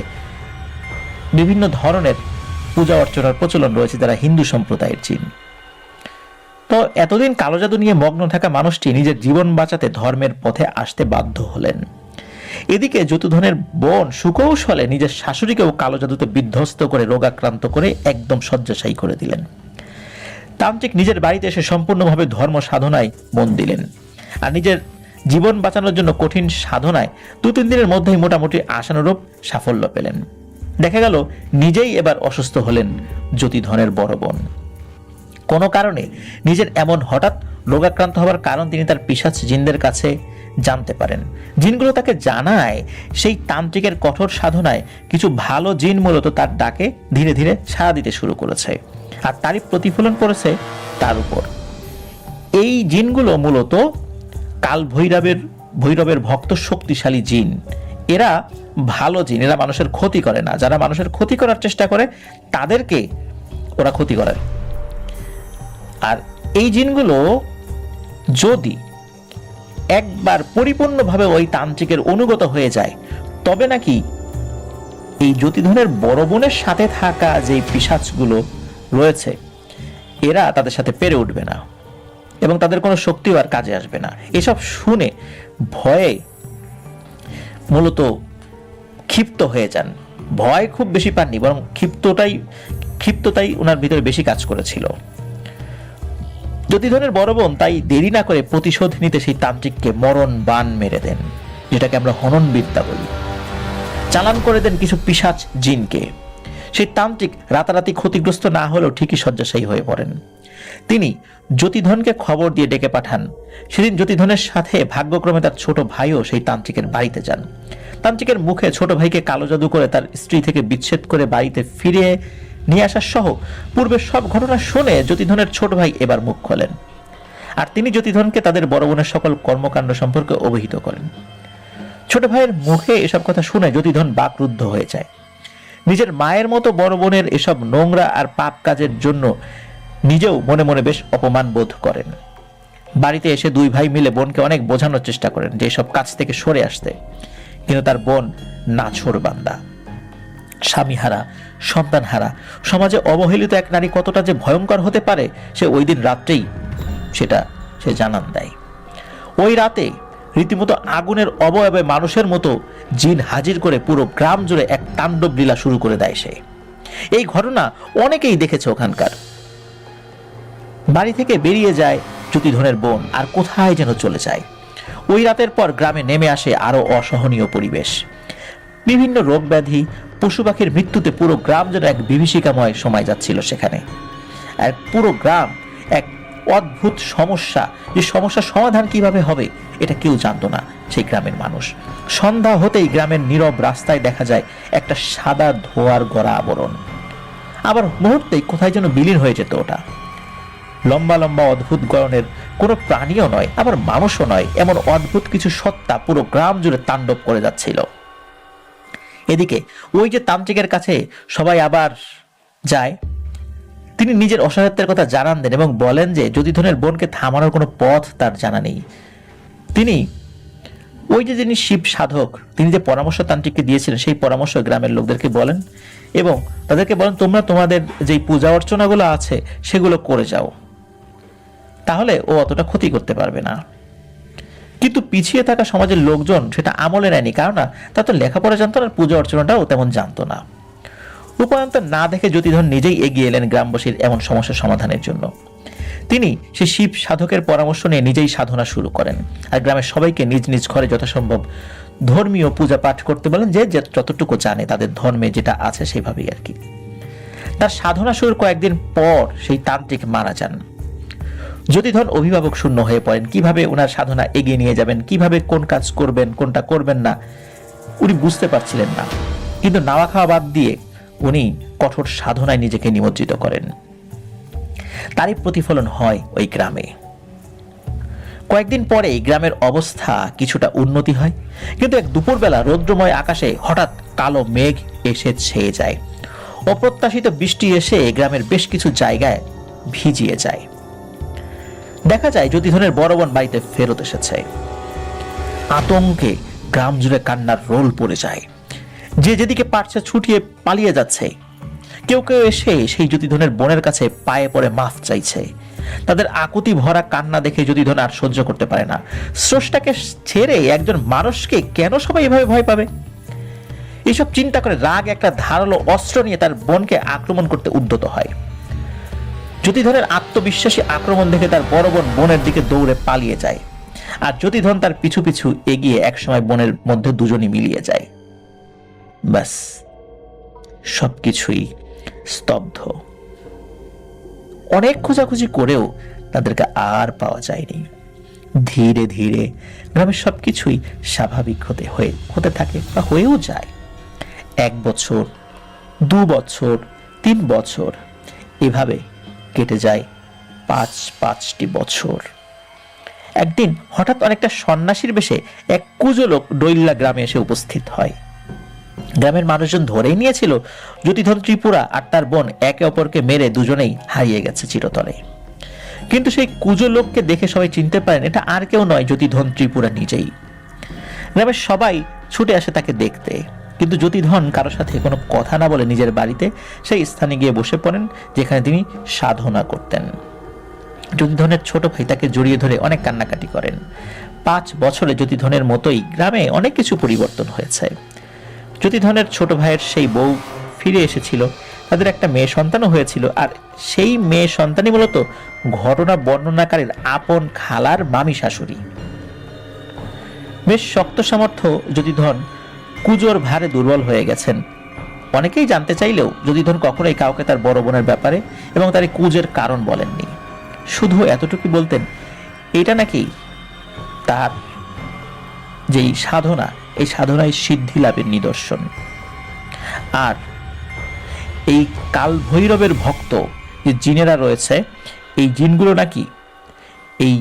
বিভিন্ন ধরনের পূজা অর্চনার প্রচলন রয়েছে যারা হিন্দু সম্প্রদায়ের জিন। তো এতদিন কালো জাদু নিয়ে মগ্ন থাকা মানুষটি নিজের জীবন বাঁচাতে ধর্মের পথে আসতে বাধ্য হলেন। এদিকে যতুধনের বোন সুকৌশলে নিজের শাশুড়িকেও কালো জাদুতে বিধ্বস্ত করে রোগাক্রান্ত করে একদম শয্যাশায়ী করে দিলেন। তান্ত্রিক নিজের বাড়িতে এসে সম্পূর্ণভাবে ধর্ম সাধনায় মন দিলেন আর নিজের জীবন বাঁচানোর জন্য কঠিন সাধনায় 2-3 দিনের মধ্যেই মোটামুটি আশানুরূপ সাফল্য পেলেন। দেখা গেল নিজেই এবার অসুস্থ হলেন যতিধনের বড় বোন। কোনো কারণে নিজের এমন হঠাৎ রোগাক্রান্ত হওয়ার কারণ তিনি তার পিশাচ জিনদের কাছে জানতে পারেন। জিনগুলো তাকে জানায় সেই তান্ত্রিকের কঠোর সাধনায় কিছু ভালো জিন মূলত তার ডাকে ধীরে ধীরে সাড়া দিতে শুরু করেছে আর তারই প্রতিফলন পড়েছে তার উপর। এই জিনগুলো মূলত কাল ভৈরবের ভক্ত শক্তিশালী জিন। এরা ভালো জিন, এরা মানুষের ক্ষতি করে না। যারা মানুষের ক্ষতি করার চেষ্টা করে তাদেরকে ওরা ক্ষতি করে। আর এই জিনগুলো যদি একবার পরিপূর্ণভাবে ওই তান্ত্রিকের অনুগত হয়ে যায় তবে নাকি এই যতিধনের বড় বোনের সাথে থাকা যে পিশাচগুলো রয়েছে এরা তাদের সাথে পেরে উঠবে না এবং তাদের কোনো শক্তিও আর কাজে আসবে না। এসব শুনে ভয়ে মূলত ক্ষিপ্ত হয়ে যান। ভয় খুব বেশি পাননি, বরং ক্ষিপ্ততাই ওনার ভিতরে বেশি কাজ করেছিল। যতিধনের বড় বোন তাই দেরি না করে প্রতিশোধ নিতে সেই তান্ত্রিককে মরণ বাণ মেরে দেন, যেটাকে আমরা হনন বিদ্যা বলি। চালান করে দেন কিছু পিশাচ জিনকে। সেই তান্ত্রিক রাতারাতি ক্ষতিগ্রস্ত না হলেও ঠিকই শয্যাশায়ী হয়ে পড়েন। তিনি যতিধনকে খবর দিয়ে ডেকে পাঠান। সেদিন যতিধনের সাথে ভাগ্যক্রমে তার ছোট ভাইও সেই তান্ত্রিকের বাড়িতে যান। তান্ত্রিকের মুখে ছোট ভাইকে কালো জাদু করে তার স্ত্রী থেকে বিচ্ছেদ করে বাড়িতে ফিরিয়ে নিয়ে আসা সহ পূর্বের সব ঘটনা শুনে যতিধনের ছোট ভাই এবার মুখ খোলেন আর তিনি যতিধনকে তাদের বড় বোনের সকল কর্মকাণ্ড সম্পর্কে অবহিত করেন। ছোট ভাইয়ের মুখে এসব কথা শুনে যতিধন বাকরুদ্ধ হয়ে যায়। নিজের মায়ের মতো বড় বোনের এসব নোংরা আর পাপ কাজের জন্য নিজেও মনে মনে বেশ অপমান বোধ করেন। বাড়িতে এসে দুই ভাই মিলে বোনকে অনেক বোঝানোর চেষ্টা করেন যে এসব কাজ থেকে সরে আসতে, কিন্তু তার বোন নাছোড়বান্দা, স্বামীহারা, সন্তানহারা, সমাজে অবহেলিত এক নারী কতটা যে ভয়ঙ্কর হতে পারে সে ওই দিন রাত্রেই সেটা সে জানান দেয়। ওই রাতে রীতিমতো আগুনের অবয়বে মানুষের মতো জিন হাজির করে পুরো গ্রাম জুড়ে এক তাণ্ডব লীলা শুরু করে দেয় সে। এই ঘটনা অনেকেই দেখেছে ওখানকার। বাড়ি থেকে বেরিয়ে যায় যতিধনের বোন আর কোথায় যেন চলে যায়। ওই রাতের পর গ্রামে নেমে আসে আরো অসহনীয় পরিবেশ। বিভিন্ন রোগ ব্যাধি, পশু পাখির মৃত্যুতে পুরো গ্রাম যেন এক বিভীষিকাময় সময় যাচ্ছিল সেখানে। আর পুরো গ্রাম এক অদ্ভুত সমস্যা, যে সমস্যার সমাধান কিভাবে হবে এটা কেউ জানতো না সেই গ্রামের মানুষ। সন্ধ্যা হতেই গ্রামের নীরব রাস্তায় দেখা যায় একটা সাদা ধোঁয়ার গড়া আবরণ। আবার মুহূর্তেই কোথায় যেন বিলীন হয়ে যেত ওটা। লম্বা লম্বা অদ্ভুত গড়নের কোনো প্রাণীও নয়, আবার মানুষও নয়, এমন অদ্ভুত কিছু সত্তা পুরো গ্রাম জুড়ে তাণ্ডব করে যাচ্ছিল। এদিকে ওই যে তান্ত্রিকের কাছে সবাই আবার যায়, তিনি নিজের অসহায়ত্বের কথা জানান দেন এবং বলেন যে যতিধনের বোনকে থামানোর কোনো পথ তার জানা নেই। তিনি ওই যে যিনি শিব সাধক, তিনি যে পরামর্শ তান্ত্রিককে দিয়েছিলেন সেই পরামর্শ গ্রামের লোকদেরকে বলেন এবং তাদেরকে বলেন তোমরা তোমাদের যে পূজা অর্চনাগুলো আছে সেগুলো করে যাও, তাহলে ও অতটা ক্ষতি করতে পারবে না। কিন্তু পিছিয়ে থাকা সমাজের লোকজন সেটা আমলে নেয়নি, কারণ তা তো লেখাপড়া জানতো না, পূজা অর্চনাটাও তেমন জানতো না। উপায়ন্ত না দেখে যতিধন নিজেই এগিয়ে এলেন গ্রামবাসীর এমন সমস্যার সমাধানের জন্য। তিনি সে শিব সাধকের পরামর্শ নিয়ে নিজেই সাধনা শুরু করেন আর গ্রামের সবাইকে নিজ নিজ ঘরে যথাসম্ভব ধর্মীয় পূজা পাঠ করতে বলেন, যে যতটুকু জানে তাদের ধর্মে যেটা আছে সেভাবেই আর কি। তার সাধনা শুরুর কয়েকদিন পর সেই তান্ত্রিক মারা যান। যতিধন অভিভাবক শূন্য হয়ে পড়েন। কিভাবে ওনার সাধনা এগিয়ে নিয়ে যাবেন, কিভাবে কোন কাজ করবেন, কোনটা করবেন না উনি বুঝতে পারছিলেন না। কিন্তু নাওয়া খাওয়া বাদ দিয়ে উনি কঠোর সাধনায় নিজেকে নিমজ্জিত করেন। তারই প্রতিফলন হয় ওই গ্রামে। কয়েকদিন পরেই গ্রামের অবস্থা কিছুটা উন্নতি হয়, কিন্তু এক দুপুরবেলা রৌদ্রময় আকাশে হঠাৎ কালো মেঘ এসে ছেয়ে যায়। অপ্রত্যাশিত বৃষ্টি এসে গ্রামের বেশ কিছু জায়গায় ভিজিয়ে যায়। দেখা যায় যতিধনের বড় বোন বাড়িতে ফেরত এসেছে। আতঙ্কে গ্রাম জুড়ে কান্নার রোল পড়ে যায়। যে যেদিকে পারছে ছুটিয়ে পালিয়ে যাচ্ছে। কেউ কেউ এসে সেই যতিধনের বোনের কাছে পায়ে পড়ে মাফ চাইছে। তাদের আকুতি ভরা কান্না দেখে যতিধন আর সহ্য করতে পারে না। স্রষ্টাকে ছেড়ে একজন মানুষকে কেন সবাই এভাবে ভয় পাবে? এসব চিন্তা করে রাগ একটা ধারালো অস্ত্র নিয়ে তার বোনকে আক্রমণ করতে উদ্যত হয়। যতিধনের আত্মবিশ্বাসী আক্রমণ দেখে তার বড় বোন বোনের দিকে দৌড়ে পালিয়ে যায়। আর যতিধন তার পিছু পিছু এগিয়ে একসময় বোনের মধ্যে দুজনই মিলিয়ে যায়। ব্যাস, সবকিছুই স্তব্ধ। অনেক খোঁজাখুঁজি করেও তাদেরকে আর পাওয়া যায়নি। ধীরে ধীরে গ্রামের সবকিছুই স্বাভাবিক হতে থাকে বা হয়েও যায়। 1 বছর, 2 বছর, 3 বছর, এভাবে কেটে যায় 5টি বছর। একদিন হঠাৎ অনেকটা সন্ন্যাসীর বেশে এক কুজো লোক ডৈল্লা গ্রামে এসে উপস্থিত হয়। গ্রামের মানুষজন ধরেই নিয়েছিল যতিধন ত্রিপুরা আর তার বোন একে অপরকে মেরে দুজনেই হারিয়ে গেছে চিরতরে। কিন্তু সেই কুজো লোককে দেখে সবাই চিনতে পারেন এটা আর কেউ নয়, যতিধন ত্রিপুরা নিজেই। গ্রামের সবাই ছুটে আসে তাকে দেখতে, কিন্তু যতিধন কারোর সাথে কোনো কথা না বলে নিজের বাড়িতে সেই স্থানে গিয়ে বসে পড়েন যেখানে তিনি সাধনা করতেন। যতিধনের ছোট ভাই তাকে জড়িয়ে ধরে অনেক কান্নাকাটি করেন। 5 বছরে যতিধনের মতোই গ্রামে অনেক কিছু পরিবর্তন হয়েছে। যতিধনের ছোট ভাইয়ের সেই বউ ফিরে এসেছিল, তাদের একটা মেয়ে সন্তানও হয়েছিল। আর সেই মেয়ে সন্তানই মূলত ঘটনা বর্ণনাকারীর আপন খালার মামি শাশুড়ি। বেশ শক্ত সামর্থ্য যতিধন কুজোর ভারে দুর্বল হয়ে গেছেন। অনেকেই জানতে চাইলেও যতিধন কখনোই কাউকে তার বড় বোনের ব্যাপারে এবং তার কুজের কারণ বলেননি। শুধু এতটুকু বলতেন এটা নাকি তার যেই সাধনা, এই সাধনায় সিদ্ধি লাভের নিদর্শন। আর এই কাল ভৈরবের ভক্ত যে জিনেরা রয়েছে, এই জিনগুলো নাকি এই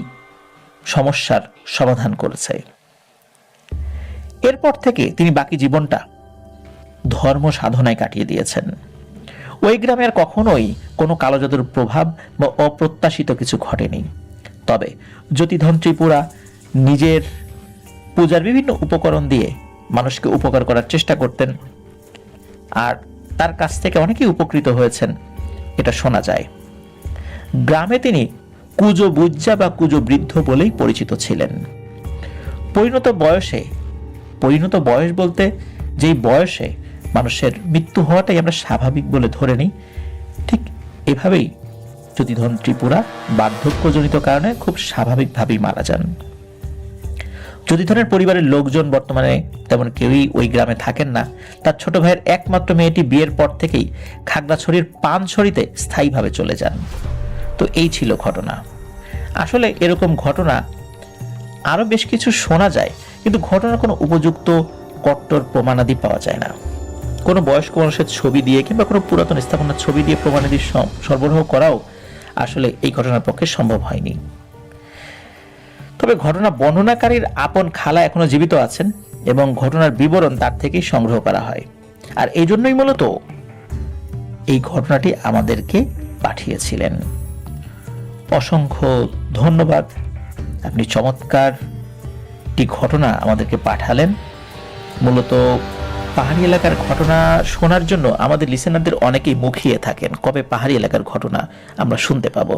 সমস্যার সমাধান করেছে। এরপর থেকে তিনি বাকি জীবনটা ধর্ম সাধনায় কাটিয়ে দিয়েছেন। ওই গ্রামে আর কখনোই কোনো কালো জাদুর প্রভাব বা অপ্রত্যাশিত কিছু ঘটেনি। তবে যতিধন ত্রিপুরা নিজের পূজার বিভিন্ন উপকরণ দিয়ে মানুষকে উপকার করার চেষ্টা করতেন, আর তার কাছ থেকে অনেকেই উপকৃত হয়েছেন এটা শোনা যায়। গ্রামে তিনি কুজো বুজ্জা বা কুজো বৃদ্ধ বলেই পরিচিত ছিলেন। পরিণত বয়স বলতে যেই বয়সে মানুষের মৃত্যু হওয়াটাই আমরা স্বাভাবিক বলে ধরে নিই, ঠিক এভাবেই যতিধন ত্রিপুরা বার্ধক্যজনিত কারণে খুব স্বাভাবিকভাবেই মারা যান। যতিধনের পরিবারের লোকজন বর্তমানে তেমন কেউই ওই গ্রামে থাকেন না। তার ছোট ভাইয়ের একমাত্র মেয়েটি বিয়ের পর থেকেই খাগড়াছড়ির পানছড়িতে স্থায়ীভাবে চলে যান। তো এই ছিল ঘটনা। আসলে এরকম ঘটনা আরো বেশ কিছু শোনা যায়, কিন্তু ঘটনার কোনো উপযুক্ত কট্টর প্রমাণাদি পাওয়া যায় না। কোনো বয়স্ক মানুষের ছবি দিয়ে কিংবা কোনো পুরাতন স্থাপনার ছবি দিয়ে প্রমাণাদি সরবরাহ করাও আসলে এই ঘটনার পক্ষে সম্ভব হয়নি। তবে ঘটনা বর্ণনাকারীর আপন খালা এখনো জীবিত আছেন এবং ঘটনার বিবরণ তার থেকেই সংগ্রহ করা হয়। আর এই জন্যই মূলত এই ঘটনাটি আমাদেরকে পাঠিয়েছিলেন। অসংখ্য ধন্যবাদ, আপনি চমৎকার একটি ঘটনা আমাদেরকে পাঠালেন। মূলত পাহাড়ি এলাকার ঘটনা শোনার জন্য আমাদের লিসেনারদের অনেকেই মুখিয়ে থাকেন, কবে পাহাড়ি এলাকার ঘটনা আমরা শুনতে পাবো।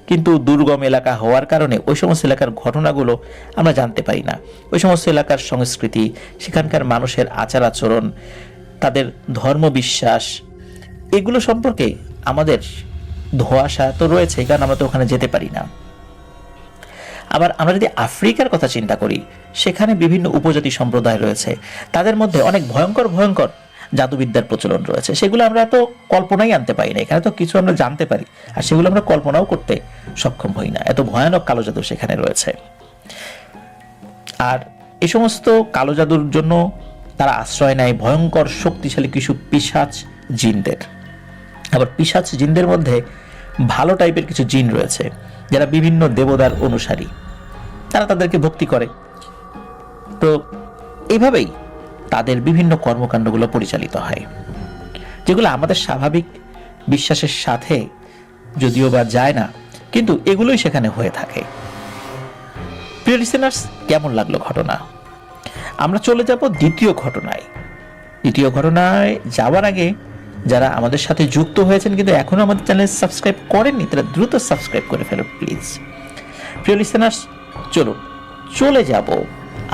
কিন্তু দুর্গম এলাকা হওয়ার কারণে ওই সমস্ত এলাকার ঘটনাগুলো আমরা জানতে পারি না। ওই সমস্ত এলাকার সংস্কৃতি, সেখানকার মানুষের আচার আচরণ, তাদের ধর্মবিশ্বাস, এগুলো সম্পর্কে আমাদের ধোঁয়াশা তো রয়েছে, কারণ আমরা তো ওখানে যেতে পারি না। আবার আমরা যদি আফ্রিকার কথা চিন্তা করি, সেখানে বিভিন্ন উপজাতি সম্প্রদায় রয়েছে, তাদের মধ্যে অনেক ভয়ঙ্কর ভয়ঙ্কর জাদুবিদ্যার প্রচলন রয়েছে। সেগুলো আমরা তো কল্পনাই আনতে পারি না। এখানে তো কিছু আমরা জানতে পারি, আর সেগুলো আমরা কল্পনাও করতে সক্ষম হই না। এত ভয়ানক কালো জাদু সেখানে রয়েছে। আর এই সমস্ত কালো জাদুর জন্য তারা আশ্রয় নেয় ভয়ঙ্কর শক্তিশালী কিছু পিশাচ জিনদের। আবার পিশাচ জিনদের মধ্যে ভালো টাইপের কিছু জিন রয়েছে, যারা বিভিন্ন দেবতার অনুসারী, তারা তাদেরকে ভক্তি করে। তো এইভাবেই তাদের বিভিন্ন কর্মকাণ্ডগুলো পরিচালিত হয়, যেগুলো আমাদের স্বাভাবিক বিশ্বাসের সাথে যদিও বা যায় না, কিন্তু এগুলোই সেখানে হয়ে থাকে। প্রিয় লিসেনার্স, কেমন লাগলো ঘটনা? আমরা চলে যাব দ্বিতীয় ঘটনায়। দ্বিতীয় ঘটনায় যাওয়ার আগে যারা আমাদের সাথে যুক্ত হয়েছেন কিন্তু এখনো আমাদের চ্যানেল সাবস্ক্রাইব করেননি, তারা দ্রুত সাবস্ক্রাইব করে ফেলো প্লিজ। প্রিয় লিসেনার্স, চলুন চলে যাব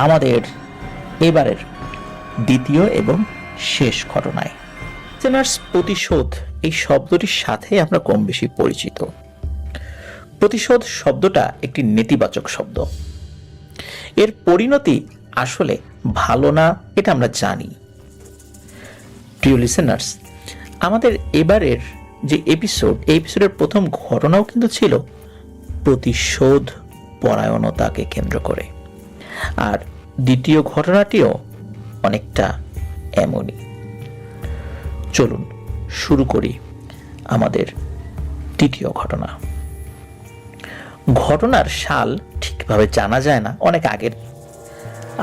আমাদের এবারের দ্বিতীয় এবং শেষ ঘটনায়। লিসেনার্স, প্রতিশোধ এই শব্দটির সাথে আমরা কম বেশি পরিচিত। প্রতিশোধ শব্দটা একটি নেতিবাচক শব্দ। এর পরিণতি আসলে ভালো না, এটা আমরা জানি। প্রিয় লিসেনার্স, আমাদের এবারের যে এপিসোড, এই এপিসোডের প্রথম ঘটনাও কিন্তু ছিল প্রতিশোধ পরায়ণতাকে কেন্দ্র করে, আর দ্বিতীয় ঘটনাটিও অনেকটা এমনই। চলুন শুরু করি আমাদের তৃতীয় ঘটনা। ঘটনার সাল ঠিকভাবে জানা যায় না, অনেক আগের।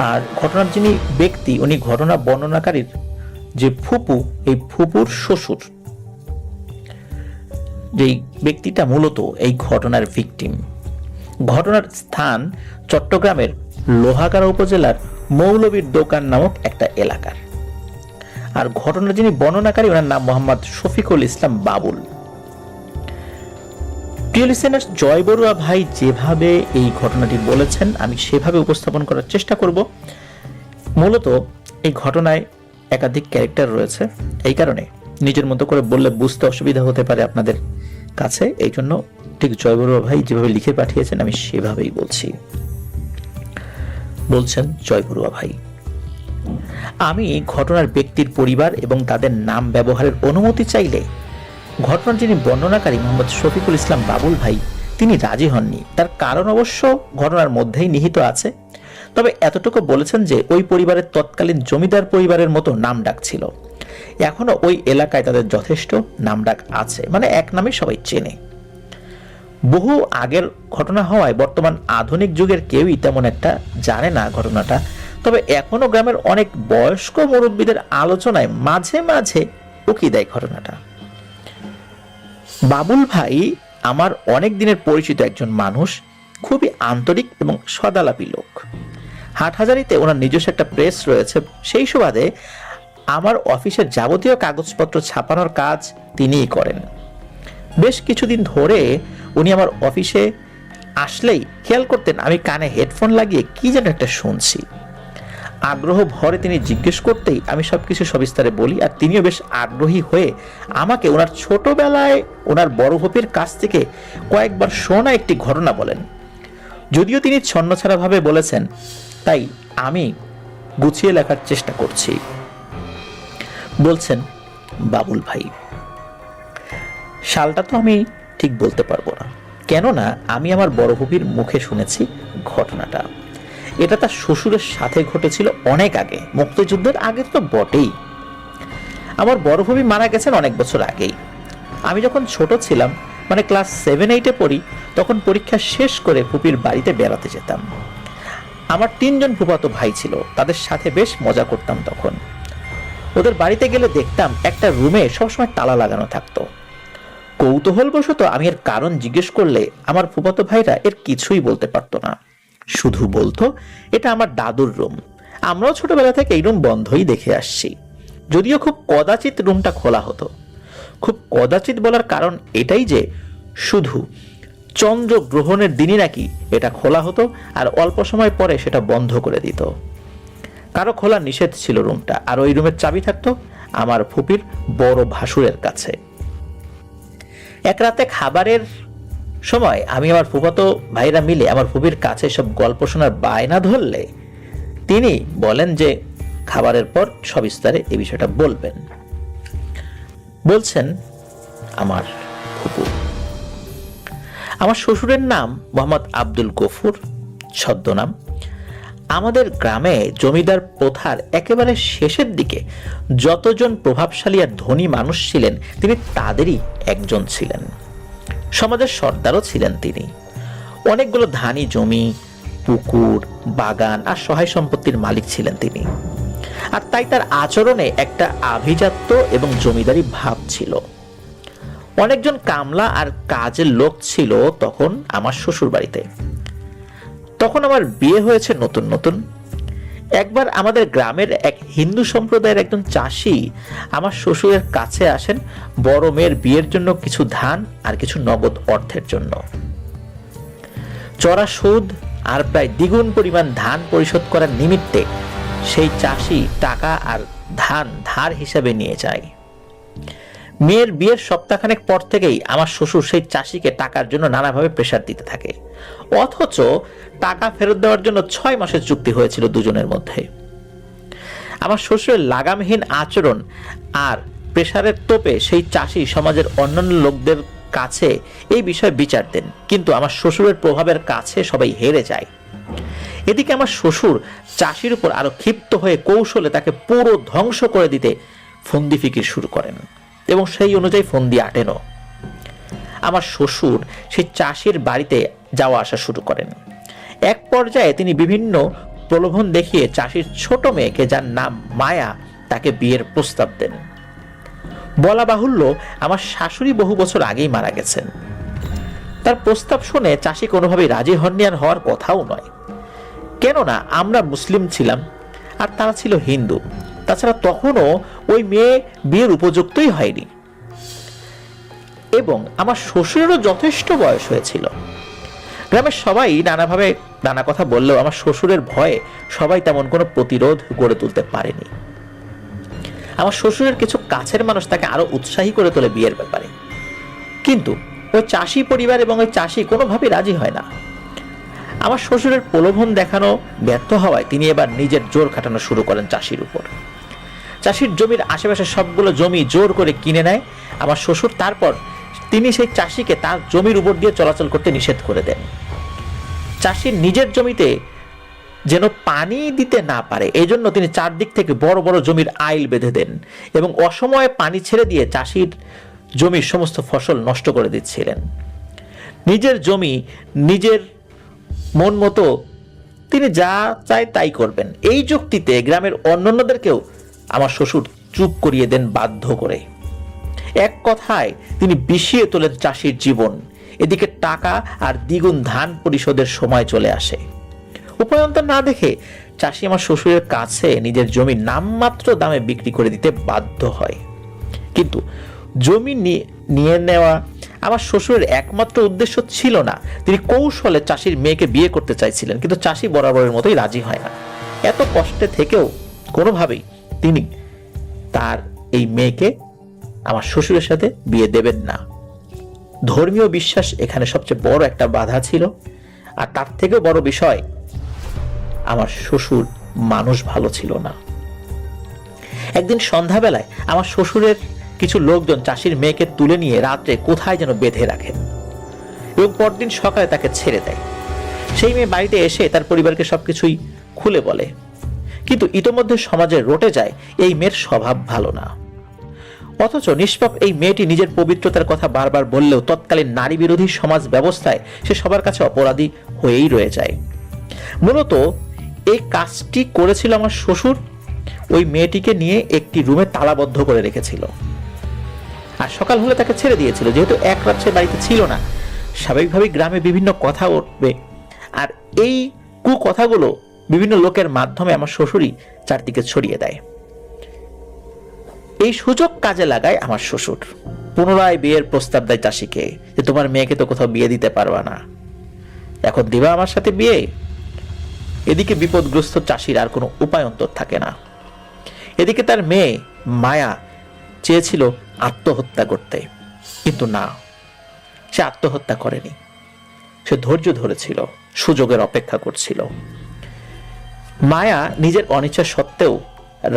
আর ঘটনার যিনি ব্যক্তি, উনি ঘটনা বর্ণনাকারীর যে ফুপু, এই ফুপুর শ্বশুর। যেই ব্যক্তিটা মূলত এই ঘটনার ভিকটিম। ঘটনার স্থান চট্টগ্রামের লোহাগাড়া উপজেলার মৌলবীর দোকান নামক একটা এলাকার। আর ঘটনার যিনি বর্ণনাকারী, ওনার নাম মোহাম্মদ শফিকুল ইসলাম বাবুল। প্রিয় লিসেনার্স, জয় বড়ুয়া ভাই যেভাবে এই ঘটনাটি বলেছেন আমি সেভাবে উপস্থাপন করার চেষ্টা করব। মূলত এই ঘটনায় একাধিক ক্যারেক্টার রয়েছে, এই কারণে নিজের মতো করে বললে বুঝতে অসুবিধা হতে পারে আপনাদের কাছে। এই জন্য ঠিক জয় বড়ুয়া ভাই যেভাবে লিখে পাঠিয়েছেন আমি সেভাবেই বলছি। বলছেন জয় বড়ুয়া ভাই, আমি ঘটনার ব্যক্তির পরিবার এবং তাদের নাম ব্যবহারের অনুমতি চাইলে ঘটনার যিনি বর্ণনাকারী মোহাম্মদ শফিকুল ইসলাম বাবুল ভাই, তিনি রাজি হননি। তার কারণ অবশ্য ঘটনার মধ্যেই নিহিত আছে। তবে এতটুকু বলেছেন যে ওই পরিবারের তৎকালীন জমিদার পরিবারের মতো নাম ডাক ছিল। এখনো ওই এলাকায় তাদের যথেষ্ট নাম ডাক আছে, মানে এক নামে সবাই চেনে। বহু আগের ঘটনা হওয়ায় বর্তমান আধুনিক যুগের কেউই তেমন একটা জানে না ঘটনাটা। তবে এখনো গ্রামের অনেক বয়স্ক মুরব্বীদের আলোচনায় মাঝে মাঝে উকি দেয় ঘটনাটা। বাবুল ভাই আমার অনেক দিনের পরিচিত একজন মানুষ, খুবই আন্তরিক এবং সদালাপী লোক। হাটহাজারীতে ওনার নিজস্ব একটা প্রেস রয়েছে, সেই সুবাদে আমার অফিসের যাবতীয় কাগজপত্র ছাপানোর কাজ তিনিই করেন। বেশ কিছুদিন ধরে উনি আমার অফিসে আসলেই খেয়াল করতেন আমি কানে হেডফোন লাগিয়ে কি যেন একটা শুনছি। আগ্রহ ভরে তিনি জিজ্ঞেস করতেই আমি সবকিছু সবিস্তারে বলি, আর তিনিও বেশ আগ্রহী হয়ে আমাকে ওনার ছোটবেলায় ওনার বড় ভপির কাছ থেকে কয়েকবার শোনা একটি ঘটনা বলেন। যদিও তিনি ছন্নছাড়া ভাবে বলেছেন, তাই আমি গুছিয়ে লেখার চেষ্টা করছি। বলছেন বাবুল ভাই, সালটা তো আমি ঠিক বলতে পারবো না, কেননা আমি আমার বড় ভপির মুখে শুনেছি ঘটনাটা। এটা তার শ্বশুরের সাথে ঘটেছিল অনেক আগে, মুক্তিযুদ্ধের আগে তো বটেই। আমার বড় ভবি মারা গেছেন অনেক বছর আগেই। আমি যখন ছোট ছিলাম, মানে ক্লাস 7-8-এ পড়ি, তখন পরীক্ষা শেষ করে ফুপির বাড়িতে বেড়াতে যেতাম। আমার 3 জন ফুফাতো ভাই ছিল, তাদের সাথে বেশ মজা করতাম তখন। ওদের বাড়িতে গেলে দেখতাম একটা রুমে সবসময় তালা লাগানো থাকতো। কৌতূহলবশত আমি এর কারণ জিজ্ঞেস করলে আমার ফুফাতো ভাইরা এর কিছুই বলতে পারতো না, শুধু বলতো এটা আমার দাদুর রুম। আমরাও ছোটবেলা থেকে এই রুম বন্ধই দেখে আসছি, যদিও খুব কদাচিৎ রুমটা খোলা হতো। খুব কদাচিৎ বলার কারণ এটাই যে শুধু চন্দ্র গ্রহণের দিনই নাকি এটা খোলা হতো, আর অল্প সময় পরে সেটা বন্ধ করে দিত। কারো খোলা নিষেধ ছিল রুমটা, আর ওই রুমের চাবি থাকতো আমার ফুপির বড় ভাসুরের কাছে। এক রাতে খাবারের সময় আমি আমার ফুফাতো ভাইরা মিলে আমার ফুপির কাছে সব গল্প শোনার বায়না ধরলে তিনি বলেন যে খাবারের পর সবিস্তারে এই বিষয়টা বলবেন। বলছেন আমার ফুপু, আমার শ্বশুরের নাম মোহাম্মদ আব্দুল গফুর, ছদ্মনাম। আমাদের গ্রামে জমিদার প্রথার একেবারে শেষের দিকে যতজন প্রভাবশালী আর ধনী মানুষ ছিলেন তিনি তাদেরই একজন ছিলেন। সমাজের সর্দারও ছিলেন তিনি। অনেকগুলো ধানি জমি, পুকুর, বাগান আর সহায় সম্পত্তির মালিক ছিলেন তিনি। আর তাই তার আচরণে একটা আভিজাত্য এবং জমিদারি ভাব ছিল। অনেকজন কামলা আর কাজের লোক ছিল তখন আমার শ্বশুর বাড়িতে। তখন আমার বিয়ে হয়েছে নতুন নতুন। একবার আমাদের গ্রামের এক হিন্দু সম্প্রদায়ের একজন চাষি আমার শ্বশুরের কাছে আসেন বড় মেয়ের বিয়ের জন্য কিছু ধান আর কিছু নগদ অর্থের জন্য। চড়া সুদ আর প্রায় দ্বিগুণ পরিমাণ ধান পরিশোধ করার নিমিত্তে সেই চাষি টাকা আর ধান ধার হিসাবে নিয়ে যায়। মেয়ের বিয়ের সপ্তাহখানেক পর থেকেই আমার শ্বশুর সেই চাষিকে টাকার জন্য নানাভাবে প্রেসার দিতে থাকে, অথচ টাকা ফেরত দেওয়ার জন্য 6 মাসের চুক্তি হয়েছিল দুজনের মধ্যে। আমার শ্বশুরের লাগামহীন আচরণ আর প্রেসারের তোপে সেই চাষি সমাজের অন্যান্য লোকদের কাছে এই বিষয়ে বিচার দেন, কিন্তু আমার শ্বশুরের প্রভাবের কাছে সবাই হেরে যায়। এদিকে আমার শ্বশুর চাষির উপর আরো ক্ষিপ্ত হয়ে কৌশলে তাকে পুরো ধ্বংস করে দিতে ফন্দি ফিকির শুরু করেন এবং সেই অনুযায়ী ফন্দি আটেনও। আমার শ্বশুর সেই চাষির বাড়িতে যাওয়া আসা শুরু করেন। এক পর্যায়ে তিনি বিভিন্ন প্রলোভন দেখিয়ে চাষির ছোট মেয়েকে, যার নাম মায়া, তাকে বিয়ের প্রস্তাব দেন। বলা বাহুল্য, আমার শাশুড়ি বহু বছর আগেই মারা গেছেন। তার প্রস্তাব শুনে চাষি কোনোভাবেই রাজি হননি, আর হওয়ার কথাও নয়। কেননা আমরা মুসলিম ছিলাম আর তারা ছিল হিন্দু। তাছাড়া তখনও ওই মেয়ে বিয়ের উপযুক্তই হয়নি এবং আমার শ্বশুরেরও যথেষ্ট বয়স হয়েছিল। গ্রামের সবাই নানাভাবে নানা কথা বললেও আমার শ্বশুরের ভয়ে সবাই তেমন কোনো প্রতিরোধ গড়ে তুলতে পারেনি। আমার শ্বশুরের কিছু কাছের মানুষ তাকে আরো উৎসাহী করে তোলে বিয়ের ব্যাপারে, কিন্তু ওই চাষি পরিবার এবং ওই চাষি কোনোভাবেই রাজি হয় না। আমার শ্বশুরের প্রলোভন দেখানো ব্যর্থ হওয়ায় তিনি এবার নিজের জোর খাটানো শুরু করেন চাষির উপর। চাষির জমির আশেপাশে সবগুলো জমি জোর করে কিনে নেয় আমার শ্বশুর। তারপর তিনি সেই চাষিকে তার জমির উপর দিয়ে চলাচল করতে নিষেধ করে দেন। চাষির নিজের জমিতে যেন পানি দিতে না পারে এই জন্য তিনি চারদিক থেকে বড় বড় জমির আইল বেঁধে দেন এবং অসময়ে পানি ছেড়ে দিয়ে চাষির জমির সমস্ত ফসল নষ্ট করে দিচ্ছিলেন। নিজের জমি নিজের মন মতো তিনি যা চায় তাই করবেন, এই যুক্তিতে গ্রামের অন্যান্যদেরকেও আমার শ্বশুর চুপ করিয়ে দেন বাধ্য করে। এক কথায় তিনি বিষিয়ে তোলেন চাষির জীবন। এদিকে টাকা আর দ্বিগুণ ধান পরিশোধের সময় চলে আসে। উপায়ন্তর না দেখে চাষি আমার শ্বশুরের কাছে নিজের জমি নামমাত্র দামে বিক্রি করে দিতে বাধ্য হয়। কিন্তু জমি নিয়ে নেওয়া আমার শ্বশুরের একমাত্র উদ্দেশ্য ছিল না। তিনি কৌশলে চাষির মেয়েকে বিয়ে করতে চাইছিলেন, কিন্তু চাষি বরাবরের মতোই রাজি হয় না। এত কষ্টে থেকেও কোনোভাবেই তিনি তার এই মেয়েকে আমার শ্বশুরের সাথে বিয়ে দেবেন না। ধর্মীয় বিশ্বাস এখানে সবচেয়ে বড় একটা বাধা ছিল, আর তার থেকেও বড় বিষয়, আমার শ্বশুর মানুষ ভালো ছিল না। একদিন সন্ধ্যাবেলায় আমার শ্বশুরের কিছু লোকজন চাষির মেয়েকে তুলে নিয়ে রাত্রে কোথায় যেন বেঁধে রাখেন এবং পরদিন সকালে তাকে ছেড়ে দেয়। সেই মেয়ে বাড়িতে এসে তার পরিবারকে সবকিছুই খুলে বলে, কিন্তু ইতোমধ্যে সমাজে রটে যায় এই মেয়ের স্বভাব ভালো না। অথচ নিষ্পাপ এই মেয়েটি নিজের পবিত্রতার কথা বারবার বললেও তৎকালীন নারী বিরোধী সমাজ ব্যবস্থায় সে সবার কাছে অপরাধী হয়েই রয়ে যায়। মূলত এই কাজটি করেছিল আমার শ্বশুর। ওই মেয়েটিকে নিয়ে একটি রুমে তালাবদ্ধ করে রেখেছিল আর সকাল হলে তাকে ছেড়ে দিয়েছিল। যেহেতু এক রাত সে বাড়িতে ছিল না, স্বাভাবিকভাবেই গ্রামে বিভিন্ন কথা উঠবে, আর এই কুকথাগুলো বিভিন্ন লোকের মাধ্যমে আমার শ্বশুরই চারদিকে ছড়িয়ে দেয়। এই সুযোগ কাজে লাগায় আমার শ্বশুর। পুনরায় বিয়ের প্রস্তাব দেয় চাষিকে যে তোমার মেয়েকে তো কোথাও বিয়ে দিতে পারবা না, এখন দিবা আমার সাথে বিয়ে। এদিকে বিপদগ্রস্ত চাষির আর কোনো উপায়ন্তর থাকে না। এদিকে তার মেয়ে মায়া চেয়েছিল আত্মহত্যা করতে, কিন্তু না, সে আত্মহত্যা করেনি। সে ধৈর্য ধরেছিল, সুযোগের অপেক্ষা করছিল। মায়া নিজের অনিচ্ছা সত্ত্বেও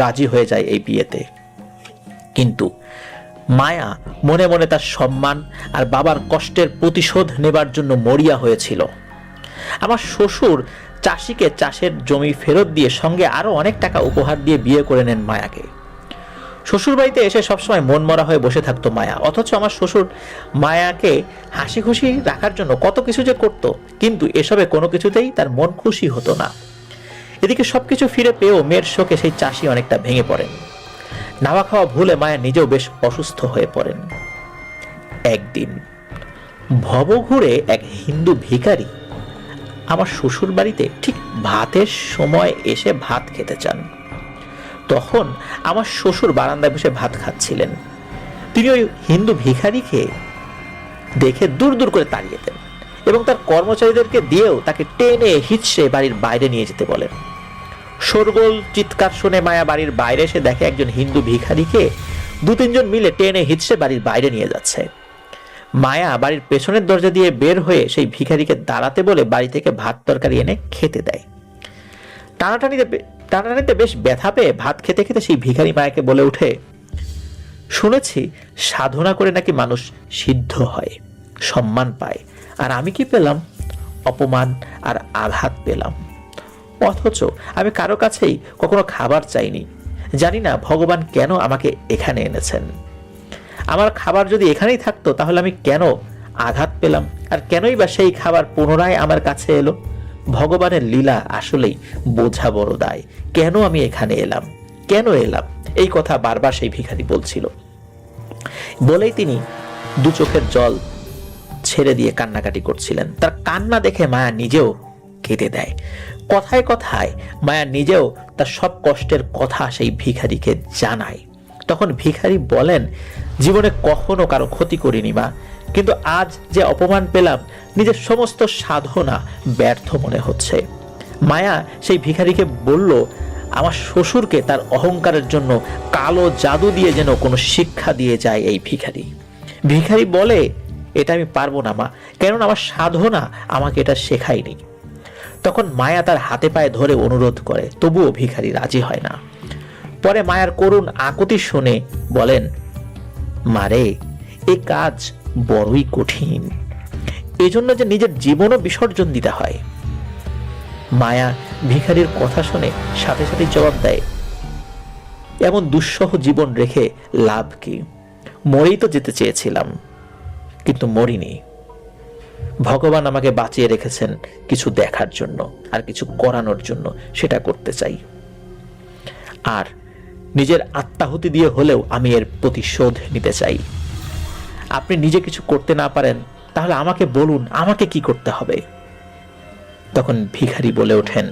রাজি হয়ে যায় এই বিয়েতে, কিন্তু মায়া মনে মনে তার সম্মান আর বাবার কষ্টের প্রতিশোধ নেবার জন্য মরিয়া হয়েছিল। আমার শ্বশুর চাষিকে চাষের জমি ফেরত দিয়ে সঙ্গে আরো অনেক টাকা উপহার দিয়ে বিয়ে করে নেন মায়াকে। শ্বশুর বাড়িতে এসে সবসময় মন মরা হয়ে বসে থাকতো মায়া, অথচ আমার শ্বশুর মায়াকে হাসি খুশি রাখার জন্য কত কিছু যে করত, কিন্তু এসবে কোনো কিছুতেই তার মন খুশি হতো না। এদিকে সবকিছু ফিরে পেয়েও মেয়ের শোকে সেই চাষি অনেকটা ভেঙে পড়েন। নাওয়া খাওয়া ভুলে মায়া নিজেও বেশ অসুস্থ হয়ে পড়েন। একদিন ভবঘুরে এক হিন্দু ভিখারি আমার শ্বশুর বাড়িতে ঠিক ভাতের সময় এসে ভাত খেতে চান। তখন আমার শ্বশুর বারান্দায় বসে ভাত খাচ্ছিলেন। তিনি ওই হিন্দু ভিখারিকে দেখে দূর দূর করে তাড়িয়ে দেন এবং তার কর্মচারীদেরকে দিয়েও তাকে টেনে হিচড়ে বাড়ির বাইরে নিয়ে যেতে বলেন। শোরগোল চিৎকার শুনে মায়া বাড়ির বাইরে এসে দেখে একজন হিন্দু ভিখারিকে 2-3 জন মিলে টেনে হিচড়ে বাড়ির বাইরে নিয়ে যাচ্ছে। মায়া বাড়ির পেছনের দরজা দিয়ে বের হয়ে সেই ভিখারিকে দাঁড়াতে বলে বাড়ি থেকে ভাত তরকারি এনে খেতে দেয়। টানাটানিতে বেশ ব্যথা পেয়ে ভাত খেতে খেতে সেই ভিখারি মায়াকে বলে উঠে, শুনেছি সাধনা করে নাকি মানুষ সিদ্ধ হয়, সম্মান পায়, আর আমি কি পেলাম? অপমান আর আঘাত পেলাম। অথচ আমি কারো কাছেই কখনো খাবার চাইনি। জানি না ভগবান কেন আমাকে এখানে এনেছেন। আমার খাবার যদি এখানেই থাকতো তাহলে আমি কেন আঘাত পেলাম, আর কেনই বা সেই খাবার পুনরায় আমার কাছে এলো? ভগবানের লীলা আসলেই বোঝা বড় দায়। কেন আমি এখানে এলাম, কেন এলাম? এই কথা বারবার সেই ভিখারি বলছিল। বলেই তিনি 2 চোখের জল ছেড়ে দিয়ে কান্নাকাটি করছিলেন। তার কান্না দেখে মায়া নিজেও কেঁদে দেয়। কথায় কথায় মায়া নিজেও তার সব কষ্টের কথা সেই ভিখারিকে জানায়। তখন ভিখারি বলেন, জীবনে কখনো কারো ক্ষতি করিনি মা, কিন্তু আজ যে অপমান পেলাম, নিজের সমস্ত সাধনা ব্যর্থ মনে হচ্ছে। মায়া সেই ভিখারিকে বলল, আমার শ্বশুরকে তার অহংকারের জন্য কালো জাদু দিয়ে যেন কোনো শিক্ষা দিয়ে যায় এই ভিখারি। ভিখারি বলে, এটা আমি পারবো না মা, কেননা আমার সাধনা আমাকে এটা শেখায়নি। তখন মায়া তার হাতে পায়ে ধরে অনুরোধ করে, তবুও ভিখারি রাজি হয় না। পরে মায়ার করুণ আকুতি শুনে বলেন, মারে, এই কাজ বড়ই কঠিন, এজন্য যে নিজের জীবনও বিসর্জন দিতে হয়। মায়া ভিখারির কথা শুনে সাথে সাথে জবাব দেয়, এমন দুঃসহ জীবন রেখে লাভ কি? মরেই তো যেতে চেয়েছিলাম, কিন্তু মরিনি। ভগবান আমাকে বাঁচিয়ে রেখেছেন কিছু দেখার জন্য আর কিছু করানোর জন্য, সেটা করতে চাই। আর নিজের আত্মাহুতি দিয়ে হলেও আমি এর প্রতিশোধ নিতে চাই। আপনি নিজে কিছু করতে না পারেন তাহলে আমাকে বলুন, আমাকে কি করতে হবে? তখন ভিখারি বলে ওঠেন,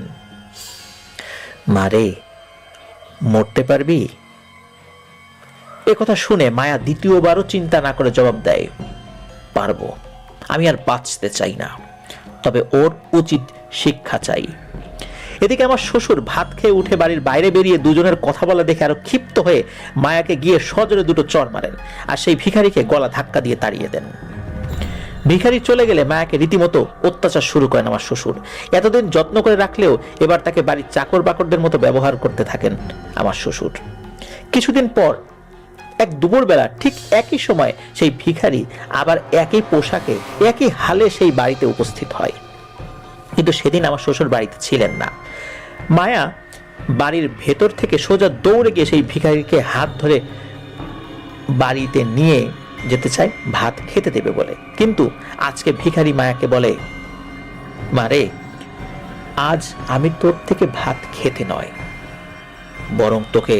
মারে, মরতে পারবি? এ কথা শুনে মায়া দ্বিতীয়বারও চিন্তা না করে জবাব দেয়, পারবো। আমি আর বাঁচতে চাই না, তবে ওর উচিত শিক্ষা চাই। এদিকে আমার শ্বশুর ভাত খেয়ে উঠে বাড়ির বাইরে বেরিয়ে দুজনের কথা বলা দেখে আরো ক্ষিপ্ত হয়ে মায়াকে গিয়ে সজোরে 2টো চড় মারেন আর সেই ভিখারিকে গলা ধাক্কা দিয়ে তাড়িয়ে দেন। ভিখারি চলে গেলে মায়াকে রীতিমতো অত্যাচার শুরু করেন আমার শ্বশুর। এতদিন যত্ন করে রাখলেও এবার তাকে বাড়ির চাকর বাকরদের মতো ব্যবহার করতে থাকেন আমার শ্বশুর। কিছুদিন পর এক দুপুরবেলা ঠিক একই সময় সেই ভিখারি আবার একই পোশাকে একই হালে সেই বাড়িতে উপস্থিত হয়, কিন্তু সেদিন আমার শ্বশুর বাড়িতে ছিলেন না। মায়া বাড়ির ভেতর থেকে সোজা দৌড়ে গিয়ে সেই ভিখারিকে হাত ধরে বাড়িতে নিয়ে যেতে চায় ভাত খেতে দেবে বলে, কিন্তু আজকে ভিখারি মায়াকে বলে, মারে, আজ আমি তোর থেকে ভাত খেতে নয়, বরং তোকে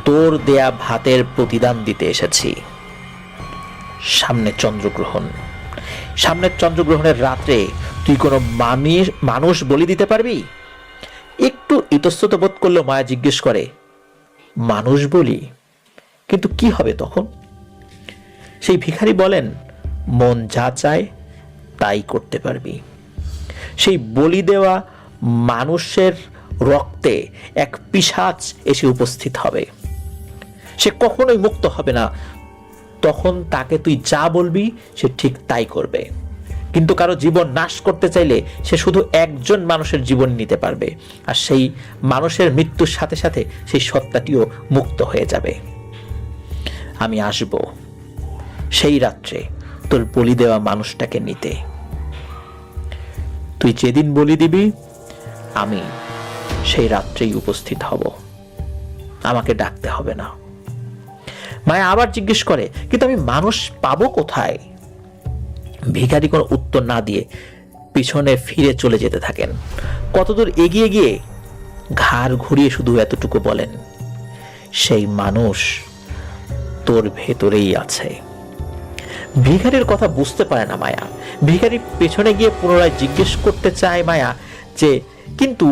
তোর দেয়া ভাতের প্রতিদান দিতে এসেছি। সামনে চন্দ্রগ্রহণ, সামনের চন্দ্রগ্রহণের রাত্রে তুই কোনো মানুষ বলি দিতে পারবি? একটু ইতস্তত বোধ করলো মায়া জিজ্ঞেস করে, মানুষ বলি? কিন্তু কি হবে তখন? সেই ভিখারি বলেন, মন যা চায় তাই করতে পারবি। সেই বলি দেওয়া মানুষের রক্তে এক পিশাচ এসে উপস্থিত হবে, সে কখনোই মুক্ত হবে না। তখন তাকে তুই যা বলবি সে ঠিক তাই করবে, কিন্তু কারো জীবন নাশ করতে চাইলে সে শুধু একজন মানুষের জীবন নিতে পারবে, আর সেই মানুষের মৃত্যুর সাথে সাথে সেই সত্তাটিও মুক্ত হয়ে যাবে। আমি আসব সেই রাত্রে তোর বলি দেওয়া মানুষটাকে নিতে। তুই যেদিন বলি দিবি আমি সেই রাত্রেই উপস্থিত হব, আমাকে ডাকতে হবে না। মায়া আবার জিজ্ঞেস করে, কিন্তু আমি মানুষ পাবো কোথায়? ভিখারি কোনো উত্তর না দিয়ে পিছনে ফিরে চলে যেতে থাকেন। কতদূর এগিয়ে গিয়ে ঘাড় ঘুরিয়ে শুধু এতটুকু বলেন, সেই মানুষ তোর ভেতরেই আছে। ভিখারির কথা বুঝতে পারে না মায়া। ভিখারি পেছনে গিয়ে পুনরায় জিজ্ঞেস করতে চায় মায়া যে কিন্তু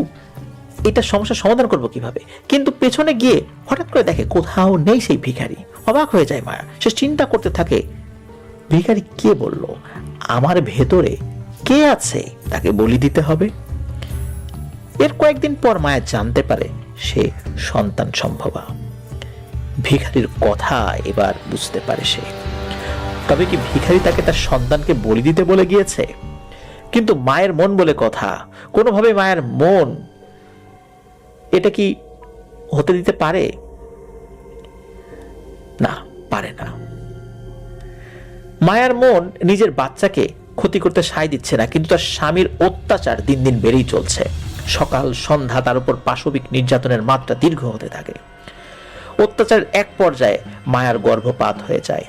এটা সমস্যার সমাধান করবো কিভাবে, কিন্তু পেছনে গিয়ে হঠাৎ করে দেখে কোথাও নেই সেই ভিখারি। অবাক হয়ে যায় মায়া। সে চিন্তা করতে থাকে, ভিখারি কে বলল আমার ভেতরে কে আছে তাকে বলি দিতে হবে। এর কয়েকদিন পর মায়া জানতে পারে সে সন্তান সম্ভবা। ভিখারির কথা এবার বুঝতে পারে সে। তবে কি ভিখারি তাকে তার সন্তানকে বলি দিতে বলে গিয়েছে? কিন্তু মায়ের মন বলে কথা, কোনোভাবে মায়ের মন এটা কি হতে দিতে পারে? না, পারে না। মায়ের মন নিজের বাচ্চাকে ক্ষতি করতে সায় দিচ্ছে না, কিন্তু তার স্বামীর অত্যাচার দিন দিন বেড়েই চলছে। সকাল সন্ধ্যা তার উপর পাশবিক নির্যাতনের মাত্রা দীর্ঘ হতে থাকে। অত্যাচারের এক পর্যায়ে মায়ার গর্ভপাত হয়ে যায়।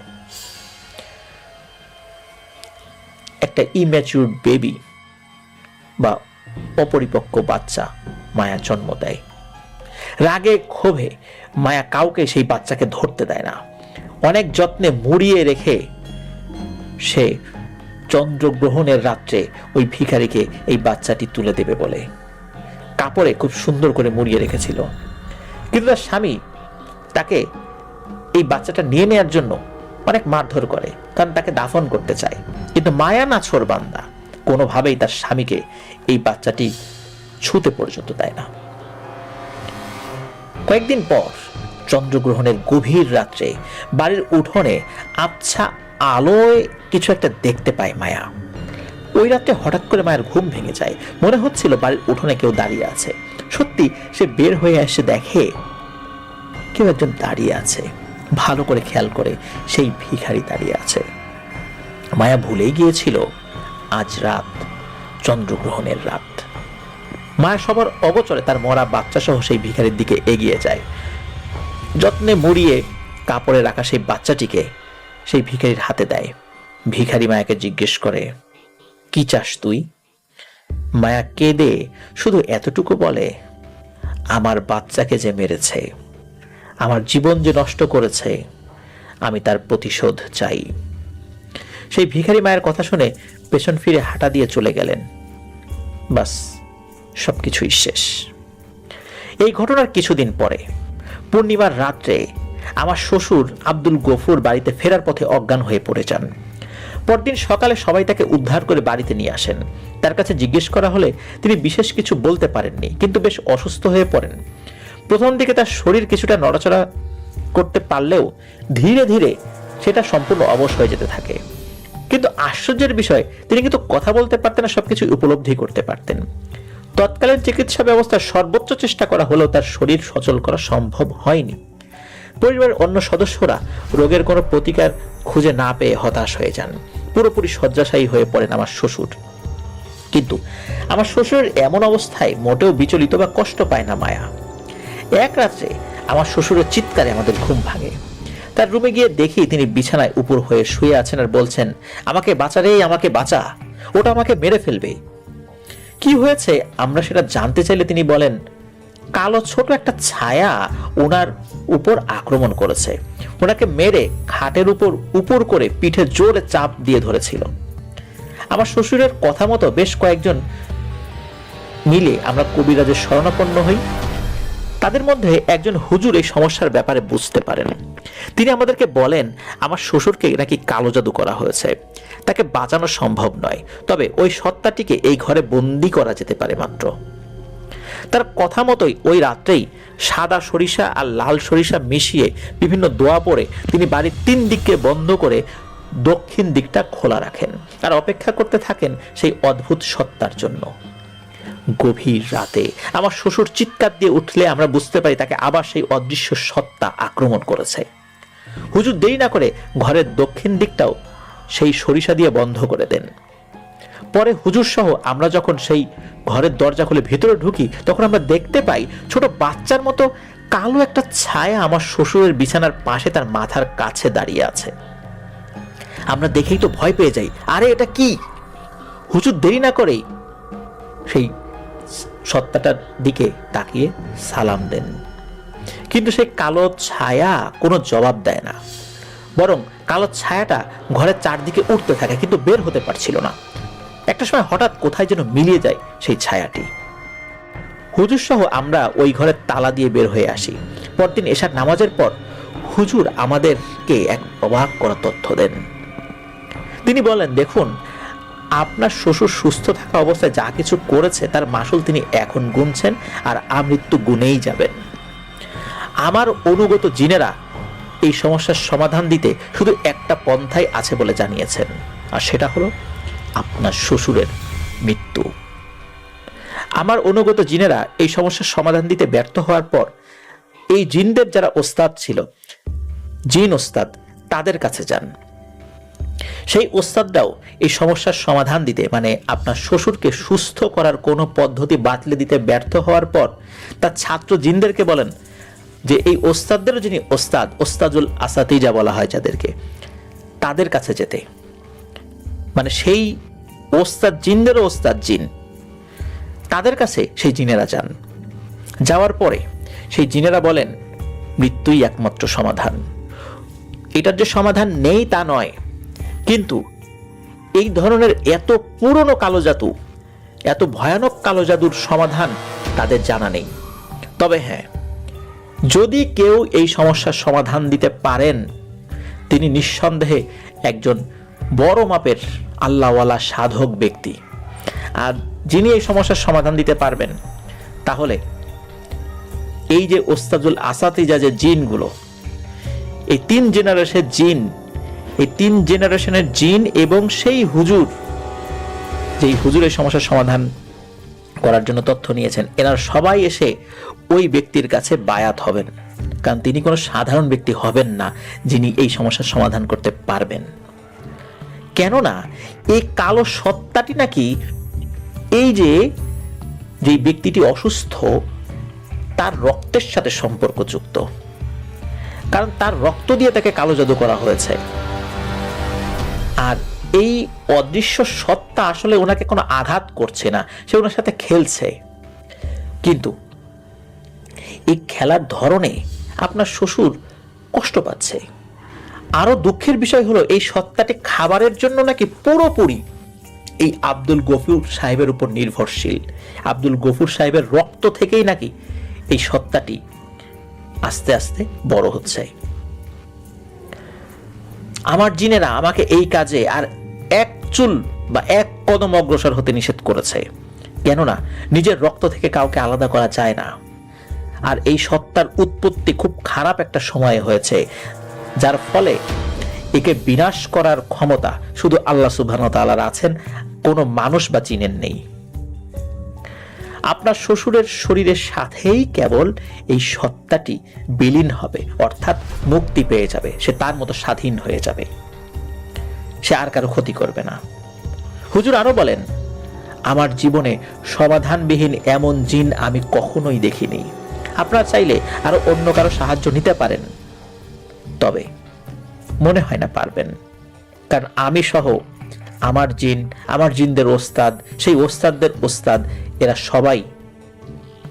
একটা ইম্যাচিউর বেবি বা অপরিপক্ক বাচ্চা মায়া জন্ম দেয়। রাগে ক্ষোভে মায়া কাউকে সেই বাচ্চাকে ধরতে দেয় না। অনেক যত্নে মুড়িয়ে রেখে সে চন্দ্রগ্রহণের রাত্রে ওই ভিখারিকে এই বাচ্চাটি তুলে দেবে বলে কাপড়ে খুব সুন্দর করে মুড়িয়ে রেখেছিল। কিন্তু তার স্বামী তাকে এই বাচ্চাটা নিয়ে নেওয়ার জন্য অনেক মারধর করে, কারণ তাকে দাফন করতে চায়। কিন্তু মায়া নাছোড় বান্দা, কোনোভাবেই তার স্বামীকে এই বাচ্চাটি ছুঁতে পর্যন্ত দেয় না। কয়েকদিন পর চন্দ্রগ্রহণের গভীর রাত্রে বাড়ির উঠোনে আবছা আলোয় কিছু একটা দেখতে পায় মায়া। ওই রাত্রে হঠাৎ করে মায়ের ঘুম ভেঙে যায়। মনে হচ্ছিল বাড়ির উঠোনে কেউ দাঁড়িয়ে আছে। সত্যি সে বের হয়ে এসে দেখে কেউ একজন দাঁড়িয়ে আছে। ভালো করে খেয়াল করে সেই ভিখারি দাঁড়িয়ে আছে। মায়া ভুলেই গিয়েছিল আজ রাত চন্দ্রগ্রহণের রাত। মায়া সবার অগোচরে তার মরা বাচ্চা সহ সেই ভিখারির দিকে এগিয়ে যায়। যত্নে মুড়িয়ে কাপড়ে রাখা সেই বাচ্চাটিকে সেই ভিখারির হাতে দেয়। ভিখারি মায়াকে জিজ্ঞেস করে, কি চাস তুই? মায়া কেঁদে শুধু এতটুকু বলে, আমার বাচ্চাকে যে মেরেছে, আমার জীবন যে নষ্ট করেছে, আমি তার প্রতিশোধ চাই। সেই ভিখারি মায়ের কথা শুনে পেছন ফিরে হাঁটা দিয়ে চলে গেলেন। বাস, সবকিছুই শেষ। এই ঘটনার কিছুদিন পরে পূর্ণিমার রাত্রে আমার শ্বশুর আব্দুল গফুর বাড়িতে ফেরার পথে অজ্ঞান হয়ে পড়ে যান। পরদিন সকালে সবাই তাকে উদ্ধার করে বাড়িতে নিয়ে আসেন। তার কাছে জিজ্ঞেস করা হলে তিনি বিশেষ কিছু বলতে পারেননি, কিন্তু বেশ অসুস্থ হয়ে পড়েন। প্রথম দিকে তার শরীর কিছুটা নড়াচড়া করতে পারলেও ধীরে ধীরে সেটা সম্পূর্ণ অবশ হয়ে যেতে থাকে। কিন্তু আশ্চর্যের বিষয়, তিনি কিন্তু কথা বলতে পারতেন না, সবকিছু উপলব্ধি করতে পারতেন। তৎকালীন চিকিৎসা ব্যবস্থার সর্বোচ্চ চেষ্টা করা হলেও তার শরীর সচল করা সম্ভব হয়নি। পরিবারের অন্য সদস্যরা রোগের কোনো প্রতিকার খুঁজে না পেয়ে হতাশ হয়ে যান। পুরোপুরি শয্যাশায়ী হয়ে পড়েন আমার শ্বশুর। কিন্তু আমার শ্বশুরের এমন অবস্থায় মোটেও বিচলিত বা কষ্ট পায় না মায়া। এক রাত্রে আমার শ্বশুরের চিৎকারে আমাদের ঘুম ভাঙে। তার রুমে গিয়ে দেখি তিনি বিছানায় উপর হয়ে শুয়ে আছেন আর বলছেন, আমাকে বাঁচা রে, আমাকে বাঁচা, ওটা আমাকে মেরে ফেলবে। কি হয়েছে আমরা সেটা জানতে চাইলে তিনি বলেন, কালো ছোট একটা ছায়া ওনার উপর আক্রমণ করেছে, ওনাকে মেরে খাটের উপর করে পিঠে জোরে চাপ দিয়ে ধরেছিল। আমার শ্বশুরের কথা মতো বেশ কয়েকজন মিলে আমরা কবিরাজের শরণাপন্ন হই। তাদের মধ্যে একজন হুজুর এই সমস্যার ব্যাপারে বুঝতে পারেন। তিনি আমাদেরকে বলেন, আমার শ্বশুরকে নাকি কালো জাদু করা হয়েছে, তাকে বাঁচানো সম্ভব নয়, তবে ওই সত্তাটিকে এই ঘরে বন্দি করা যেতে পারে মাত্র। তার কথা মতোই ওই রাত্রেই সাদা সরিষা আর লাল সরিষা মিশিয়ে বিভিন্ন দোয়া পড়ে তিনি বাড়ির 3 দিককে বন্ধ করে দক্ষিণ দিকটা খোলা রাখেন আর অপেক্ষা করতে থাকেন সেই অদ্ভুত সত্তার জন্য। গভীর রাতে আমার শ্বশুর চিৎকার দিয়ে উঠলে আমরা বুঝতে পারি তাকে আবার সেই অদৃশ্য সত্তা আক্রমণ করেছে। হুজুর দেরি না করে ঘরের দক্ষিণ দিকটাও সেই সরিষা দিয়ে বন্ধ করে দেন। পরে হুজুর সহ আমরা যখন সেই ঘরের দরজা খুলে ভেতরে ঢুকি, তখন আমরা দেখতে পাই ছোট বাচ্চার মতো কালো একটা ছায়া আমার শ্বশুরের বিছানার পাশে তার মাথার কাছে দাঁড়িয়ে আছে। আমরা দেখেই তো ভয় পেয়ে যাই, আরে এটা কি? হুজুর দেরি না করেই সেই সত্তাটার দিকে তাকিয়ে সালাম দেন, কিন্তু সেই কালো ছায়া কোনো জবাব দেয় না, বরং কালো ছায়াটা ঘরের চারদিকে উঠতে থাকে, কিন্তু বের হতে পারছিল না। একটা সময় হঠাৎ কোথায় যেন মিলিয়ে যায় সেই ছায়াটি। হুজুর সহ আমরা ওই ঘরের তালা দিয়ে বের হয়ে আসি। পরদিন এশার নামাজের পর হুজুর আমাদেরকে এক অবাক করা তথ্য দেন। তিনি বলেন, দেখুন, আপনার শ্বশুর সুস্থ থাকা অবস্থায় যা কিছু করেছে তার মাসুল তিনি এখন গুনছেন, আর আমৃত্যু গুনেই যাবেন। আমার অনুগত জিনেরা এই সমস্যার সমাধান দিতে শুধু একটা পন্থাই আছে বলে জানিয়েছেন, আর সেটা হলো আপনার শ্বশুরের মৃত্যু। আমার অনুগত জিনেরা এই সমস্যার সমাধান দিতে ব্যর্থ হওয়ার পর এই জিনদের যারা ওস্তাদ ছিল, জিন ওস্তাদ, তাদের কাছে যান। সেই ওস্তাদরাও এই সমস্যার সমাধান দিতে, মানে আপনার শ্বশুরকে সুস্থ করার কোনো পদ্ধতি বাতলে দিতে ব্যর্থ হওয়ার পর তার ছাত্র জিনদেরকে বলেন যে এই ওস্তাদদেরও যিনি ওস্তাদ, ওস্তাজুল আসাতিজা বলা হয় যাদেরকে, তাদের কাছে যেতে। মানে সেই ওস্তাদ জিনদেরও ওস্তাদ জিন, তাদের কাছে সেই জিনেরা যান। যাওয়ার পরে সেই জিনেরা বলেন, মৃত্যুই একমাত্র সমাধান। এটার যে সমাধান নেই তা নয়, কিন্তু এই ধরনের এত পুরনো কালো জাদু, এত ভয়ানক কালো জাদুর সমাধান তাদের জানা নেই। তবে হ্যাঁ, যদি কেউ এই সমস্যার সমাধান দিতে পারেন, তিনি নিঃসন্দেহে একজন বড় মাপের আল্লাহওয়ালা সাধক ব্যক্তি। আর যিনি এই সমস্যার সমাধান দিতে পারবেন, তাহলে এই যে ওস্তাজুল আসাতিজা যে জিনগুলো, এই 3 জেনারেশনের জিন, এই 3 জেনারেশনের জিন এবং সেই হুজুর, যেই হুজুর এই সমস্যার সমাধান করার জন্য তথ্য নিয়েছেন, এনারা সবাই এসে ওই ব্যক্তির কাছে বায়াত হবেন। কারণ তিনি কোনো সাধারণ ব্যক্তি হবেন না যিনি এই সমস্যার সমাধান করতে পারবেন। কেননা এই কালো সত্তাটি নাকি এই যে ব্যক্তিটি অসুস্থ তার রক্তের সাথে সম্পর্কযুক্ত, কারণ তার রক্ত দিয়ে তাকে কালো জাদু করা হয়েছে। আর এই অদৃশ্য সত্তা আসলে ওনাকে কোনো আঘাত করছে না, সে ওনার সাথে খেলছে। কিন্তু এই খেলার ধরনে আপনার শ্বশুর কষ্ট পাচ্ছে। আরো দুঃখের বিষয় হলো, এই সত্তাটি খাবারের জন্য নাকি পুরোপুরি এই আব্দুল গফুর সাহেবের উপর নির্ভরশীল। আব্দুল গফুর সাহেবের রক্ত থেকেই নাকি এই সত্তাটি আস্তে আস্তে বড় হচ্ছে। আমার জিনেরা আমাকে এই কাজে আর এক চুল বা এক কদম অগ্রসর হতে নিষেধ করেছে, কেননা নিজের রক্ত থেকে কাউকে আলাদা করা যায় না। আর এই সত্তার উৎপত্তি খুব খারাপ একটা সময়ে হয়েছে, যার ফলে একে বিনাশ করার ক্ষমতা শুধু আল্লাহ সুবহানাহু ওয়া তাআলার আছেন, কোনো মানুষ বা জিনের নেই। আপনার শ্বশুরের শরীরের সাথেই কেবল এই সত্তাটি বিলীন হবে, অর্থাৎ মুক্তি পেয়ে যাবে, সে তার মতো স্বাধীন হয়ে যাবে, সে আর কারো ক্ষতি করবে না। হুজুর আরো বলেন, আমার জীবনে সমাধানবিহীন এমন জিন আমি কখনোই দেখিনি। আপনারা চাইলে আরো অন্য কারো সাহায্য নিতে পারেন, তবে মনে হয় না পারবেন। কারণ আমি সহ আমার জিন, আমার জিনদের ওস্তাদ, সেই ওস্তাদদের ওস্তাদ, এরা সবাই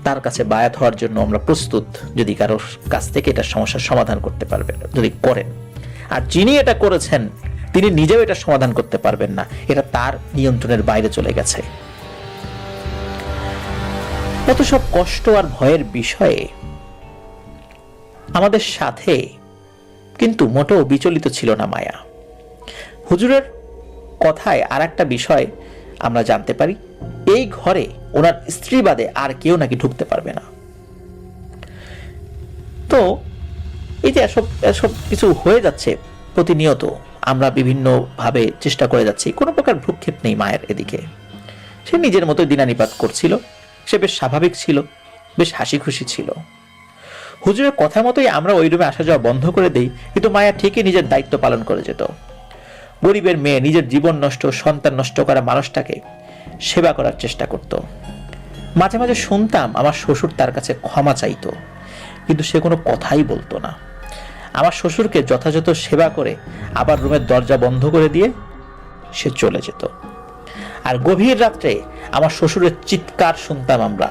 তার কাছে বায়াত হওয়ার জন্য আমরা প্রস্তুত, যদি কারোর কাছ থেকে এটা সমস্যার সমাধান করতে পারবেন, যদি করেন। আর যিনি এটা করেছেন তিনি নিজেও এটা সমাধান করতে পারবেন না, এটা তার নিয়ন্ত্রণের বাইরে চলে গেছে। এত সব কষ্ট আর ভয়ের বিষয়ে আমাদের সাথে কিন্তু মোটেও বিচলিত ছিল না মায়া। হুজুরের কথায় আর একটা বিষয় আমরা জানতে পারি, এই ঘরে ওনার স্ত্রী বাদে আর কেউ নাকি ঢুকতে পারবে না। তো এই যে এসব কিছু হয়ে যাচ্ছে প্রতিনিয়ত, আমরা বিভিন্ন ভাবে চেষ্টা করে যাচ্ছি, কোনো প্রকার ভ্রুক্ষেপ নেই মায়ের এদিকে। সে নিজের মতো দিনানিপাত করছিল, সে বেশ স্বাভাবিক ছিল, বেশ হাসি খুশি ছিল। হুজুরের কথা মতোই আমরা ওই রুমে আসা যাওয়া বন্ধ করে দেই, কিন্তু মায়া ঠিকই নিজের দায়িত্ব পালন করে যেত। গরিবের মেয়ে নিজের জীবন নষ্ট, সন্তান নষ্ট করা মানুষটাকে সেবা করার চেষ্টা করত। মাঝে মাঝে শুনতাম আমার শ্বশুর তার কাছে ক্ষমা চাইতো, কিন্তু সে কোনো কথাই বলতো না। আমার শ্বশুরকে যথাযথ সেবা করে আবার রুমের দরজা বন্ধ করে দিয়ে সে চলে যেত। আর গভীর রাত্রে আমার শ্বশুরের চিৎকার শুনতাম আমরা,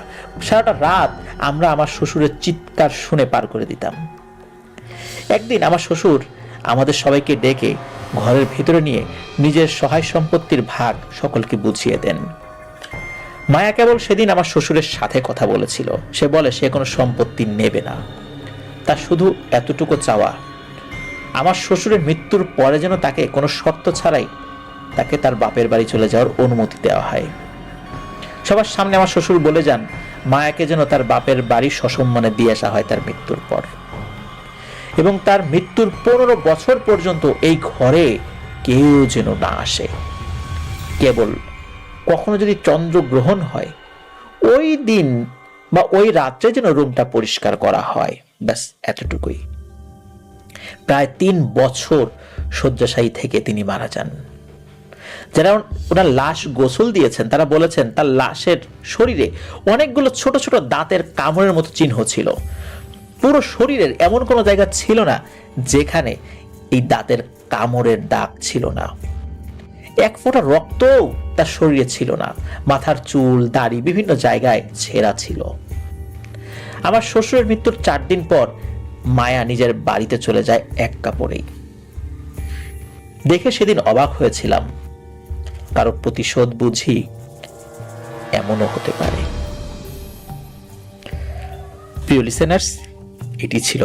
সারাটা রাত আমরা আমার শ্বশুরের চিৎকার শুনে পার করে দিতাম। একদিন আমার শ্বশুর আমাদের সবাইকে ডেকে ঘরের ভিতরে নিয়ে নিজের সহায় সম্পত্তির ভাগ সকলকে বুঝিয়ে দেন। মায়া কেবল সেদিন আমার শ্বশুরের সাথে কথা বলেছিল। সে বলে সে কোনো সম্পত্তি নেবে না, তার শুধু এতটুকু চাওয়া আমার শ্বশুরের মৃত্যুর পরে যেন তাকে কোনো শর্ত ছাড়াই তাকে তার বাপের বাড়ি চলে যাওয়ার অনুমতি দেওয়া হয়। সবার সামনে আমার শ্বশুর বলে যান মায়াকে যেন তার বাপের বাড়ি সসম্মানে দিয়ে আসা হয় তার মৃত্যুর পর, এবং তার মৃত্যুর 15 বছর পর্যন্ত এই ঘরে কেউ যেন না আসে। কেবল কখনো যদি চন্দ্রগ্রহণ হয় ওই দিন বা ওই রাত্রে যেন রুমটা পরিষ্কার করা হয়, ব্যাস এতটুকুই। প্রায় 3 বছর শয্যাশায়ী থেকে তিনি মারা যান। যারা ওনার লাশ গোসল দিয়েছেন তারা বলেছেন তার লাশের শরীরে অনেকগুলো ছোট ছোট দাঁতের কামড়ের মতো চিহ্ন ছিল। পুরো শরীরের এমন কোনো জায়গা ছিল না যেখানে এই দাঁতের কামড়ের দাগ ছিল না। এক ফোঁটা রক্তও তার শরীরে ছিল না। মাথার চুল দাড়ি বিভিন্ন জায়গায় ছেঁড়া ছিল। আমার শ্বশুরের মৃত্যুর 4 দিন পর মায়া নিজের বাড়িতে চলে যায় এক কাপড়েই। দেখে সেদিন অবাক হয়েছিলাম, কারো প্রতিশোধ বুঝি এমনও হতে পারে। প্রিয় লিসেনার্স, এটি ছিল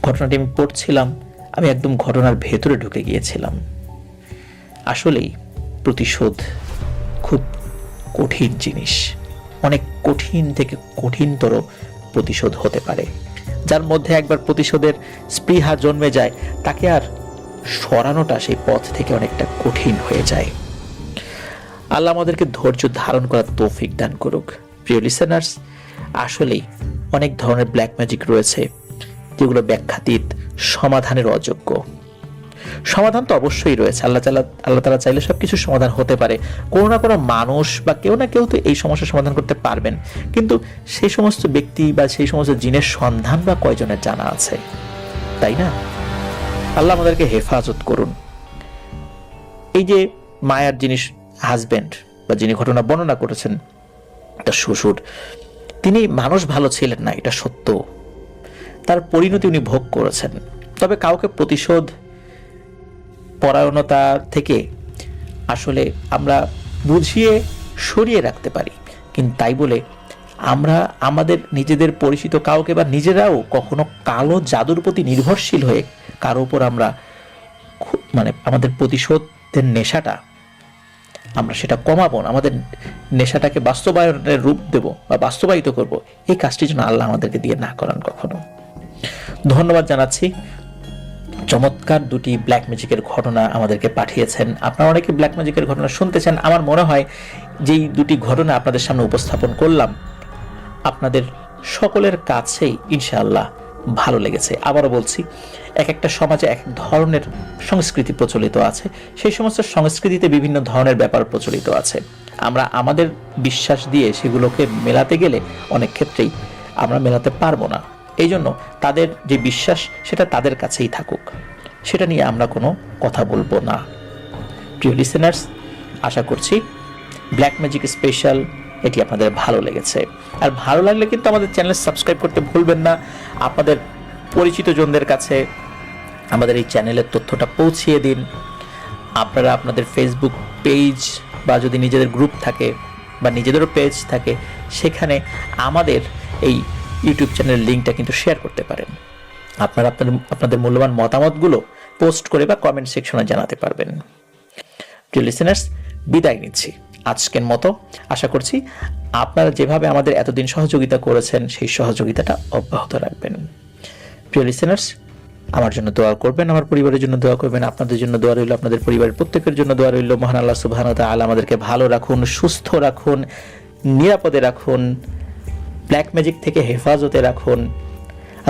ঘটনাটি আমি পড়ছিলাম, আমি একদম ঘটনার ভেতরে ঢুকে গিয়েছিলাম। আসলেই প্রতিশোধ খুব কঠিন জিনিস, অনেক কঠিন থেকে কঠিনতর প্রতিশোধ হতে পারে। যার মধ্যে একবার প্রতিশোধের স্পৃহা জন্মে যায় তাকে আর সরানোটা সেই পথ থেকে অনেকটা কঠিন হয়ে যায়। আল্লাহ আমাদেরকে ধৈর্য ধারণ করার তৌফিক দান করুক। প্রিয় লিসেনার্স, আসলেই অনেক ধরনের ব্ল্যাক ম্যাজিক রয়েছে যেগুলো ব্যাখ্যাতীত, সমাধানের অযোগ্য। সমাধান তো অবশ্যই রয়েছে, আল্লাহ তাআলা চাইলে সবকিছু সমাধান হতে পারে। কোনো না কোনো মানুষ বা কেউ না কেউ তো এই সমস্যার সমাধান করতে পারবেন, কিন্তু সেই সমস্ত ব্যক্তি বা সেই সমস্ত জিনের সন্ধান বা কয়জনের জানা আছে, তাই না? আল্লাহ আমাদেরকে হেফাজত করুন। এই যে মায়ার জিনিস হাজবেন্ড বা যিনি ঘটনা বর্ণনা করেছেন তার শ্বশুর, তিনি মানুষ ভালো ছিলেন না, এটা সত্য। তার পরিণতি উনি ভোগ করেছেন। তবে কাউকে প্রতিশোধ পরায়ণতা থেকে আসলে আমরা বুঝিয়ে সরিয়ে রাখতে পারি, কিন্তু তাই বলে আমরা আমাদের নিজেদের পরিচিত কাউকে বা নিজেরাও কখনো কালো জাদুর প্রতি নির্ভরশীল হয়ে কারো উপর আমরা আমাদের প্রতিশোধের নেশাটা আমরা সেটা কমাবো না, আমাদের নেশাটাকে বাস্তবায়নের রূপ দেব বা বাস্তবায়িত করব, এই কাজটি যেন আল্লাহ আমাদেরকে দিয়ে না করান কখনো। ধন্যবাদ জানাচ্ছি। চমৎকার দুটি ব্ল্যাক ম্যাজিকের ঘটনা আমাদেরকে পাঠিয়েছেন। আপনারা অনেকে ব্ল্যাক ম্যাজিকের ঘটনা শুনতে চান। আমার মনে হয় যেই দুটি ঘটনা আপনাদের সামনে উপস্থাপন করলাম আপনাদের সকলের কাছেই ইনশাআল্লাহ ভালো লেগেছে। আবারও বলছি, এক একটা সমাজে এক ধরনের সংস্কৃতি প্রচলিত আছে, সেই সমস্ত সংস্কৃতিতে বিভিন্ন ধরনের ব্যাপার প্রচলিত আছে। আমরা আমাদের বিশ্বাস দিয়ে সেগুলোকে মেলাতে গেলে অনেক ক্ষেত্রেই আমরা মেলাতে পারবো না। এই জন্য তাদের যে বিশ্বাস সেটা তাদের কাছেই থাকুক, সেটা নিয়ে আমরা কোনো কথা বলবো না। প্রিয় লিসেনার্স, আশা করছি ব্ল্যাক ম্যাজিক স্পেশাল এটি আপনাদের ভালো লেগেছে। আর ভালো লাগলে কিন্তু আমাদের চ্যানেল সাবস্ক্রাইব করতে ভুলবেন না। আপনাদের পরিচিত জনদের কাছে আমাদের এই চ্যানেলের তথ্যটা পৌঁছিয়ে দিন। আপনারা আপনাদের ফেসবুক পেজ বা যদি নিজেদের গ্রুপ থাকে বা নিজেদেরও পেজ থাকে সেখানে আমাদের এই ইউটিউব চ্যানেলের লিঙ্কটা কিন্তু শেয়ার করতে পারেন। আপনারা আপনাদের মূল্যবান মতামতগুলো পোস্ট করে বা কমেন্ট সেকশনে জানাতে পারবেন। প্রিয় লিসেনার্স, বিদায় নিচ্ছি আজকের মতো। আশা করছি আপনারা যেভাবে আমাদের এতদিন সহযোগিতা করেছেন সেই সহযোগিতাটা অব্যাহত রাখবেন। প্রিয় লিসেনার্স, আমার জন্য দোয়া করবেন, আমার পরিবারের জন্য দোয়া করবেন, আপনাদের জন্য দোয়া রইল, আপনাদের পরিবারের প্রত্যেকের জন্য দোয়া রইল। মহান আল্লাহ সুবহানাহু ওয়া তাআলা আমাদেরকে ভালো রাখুন, সুস্থ রাখুন, নিরাপদে রাখুন, ব্ল্যাক ম্যাজিক থেকে হেফাজতে রাখুন।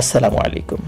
আসসালামু আলাইকুম।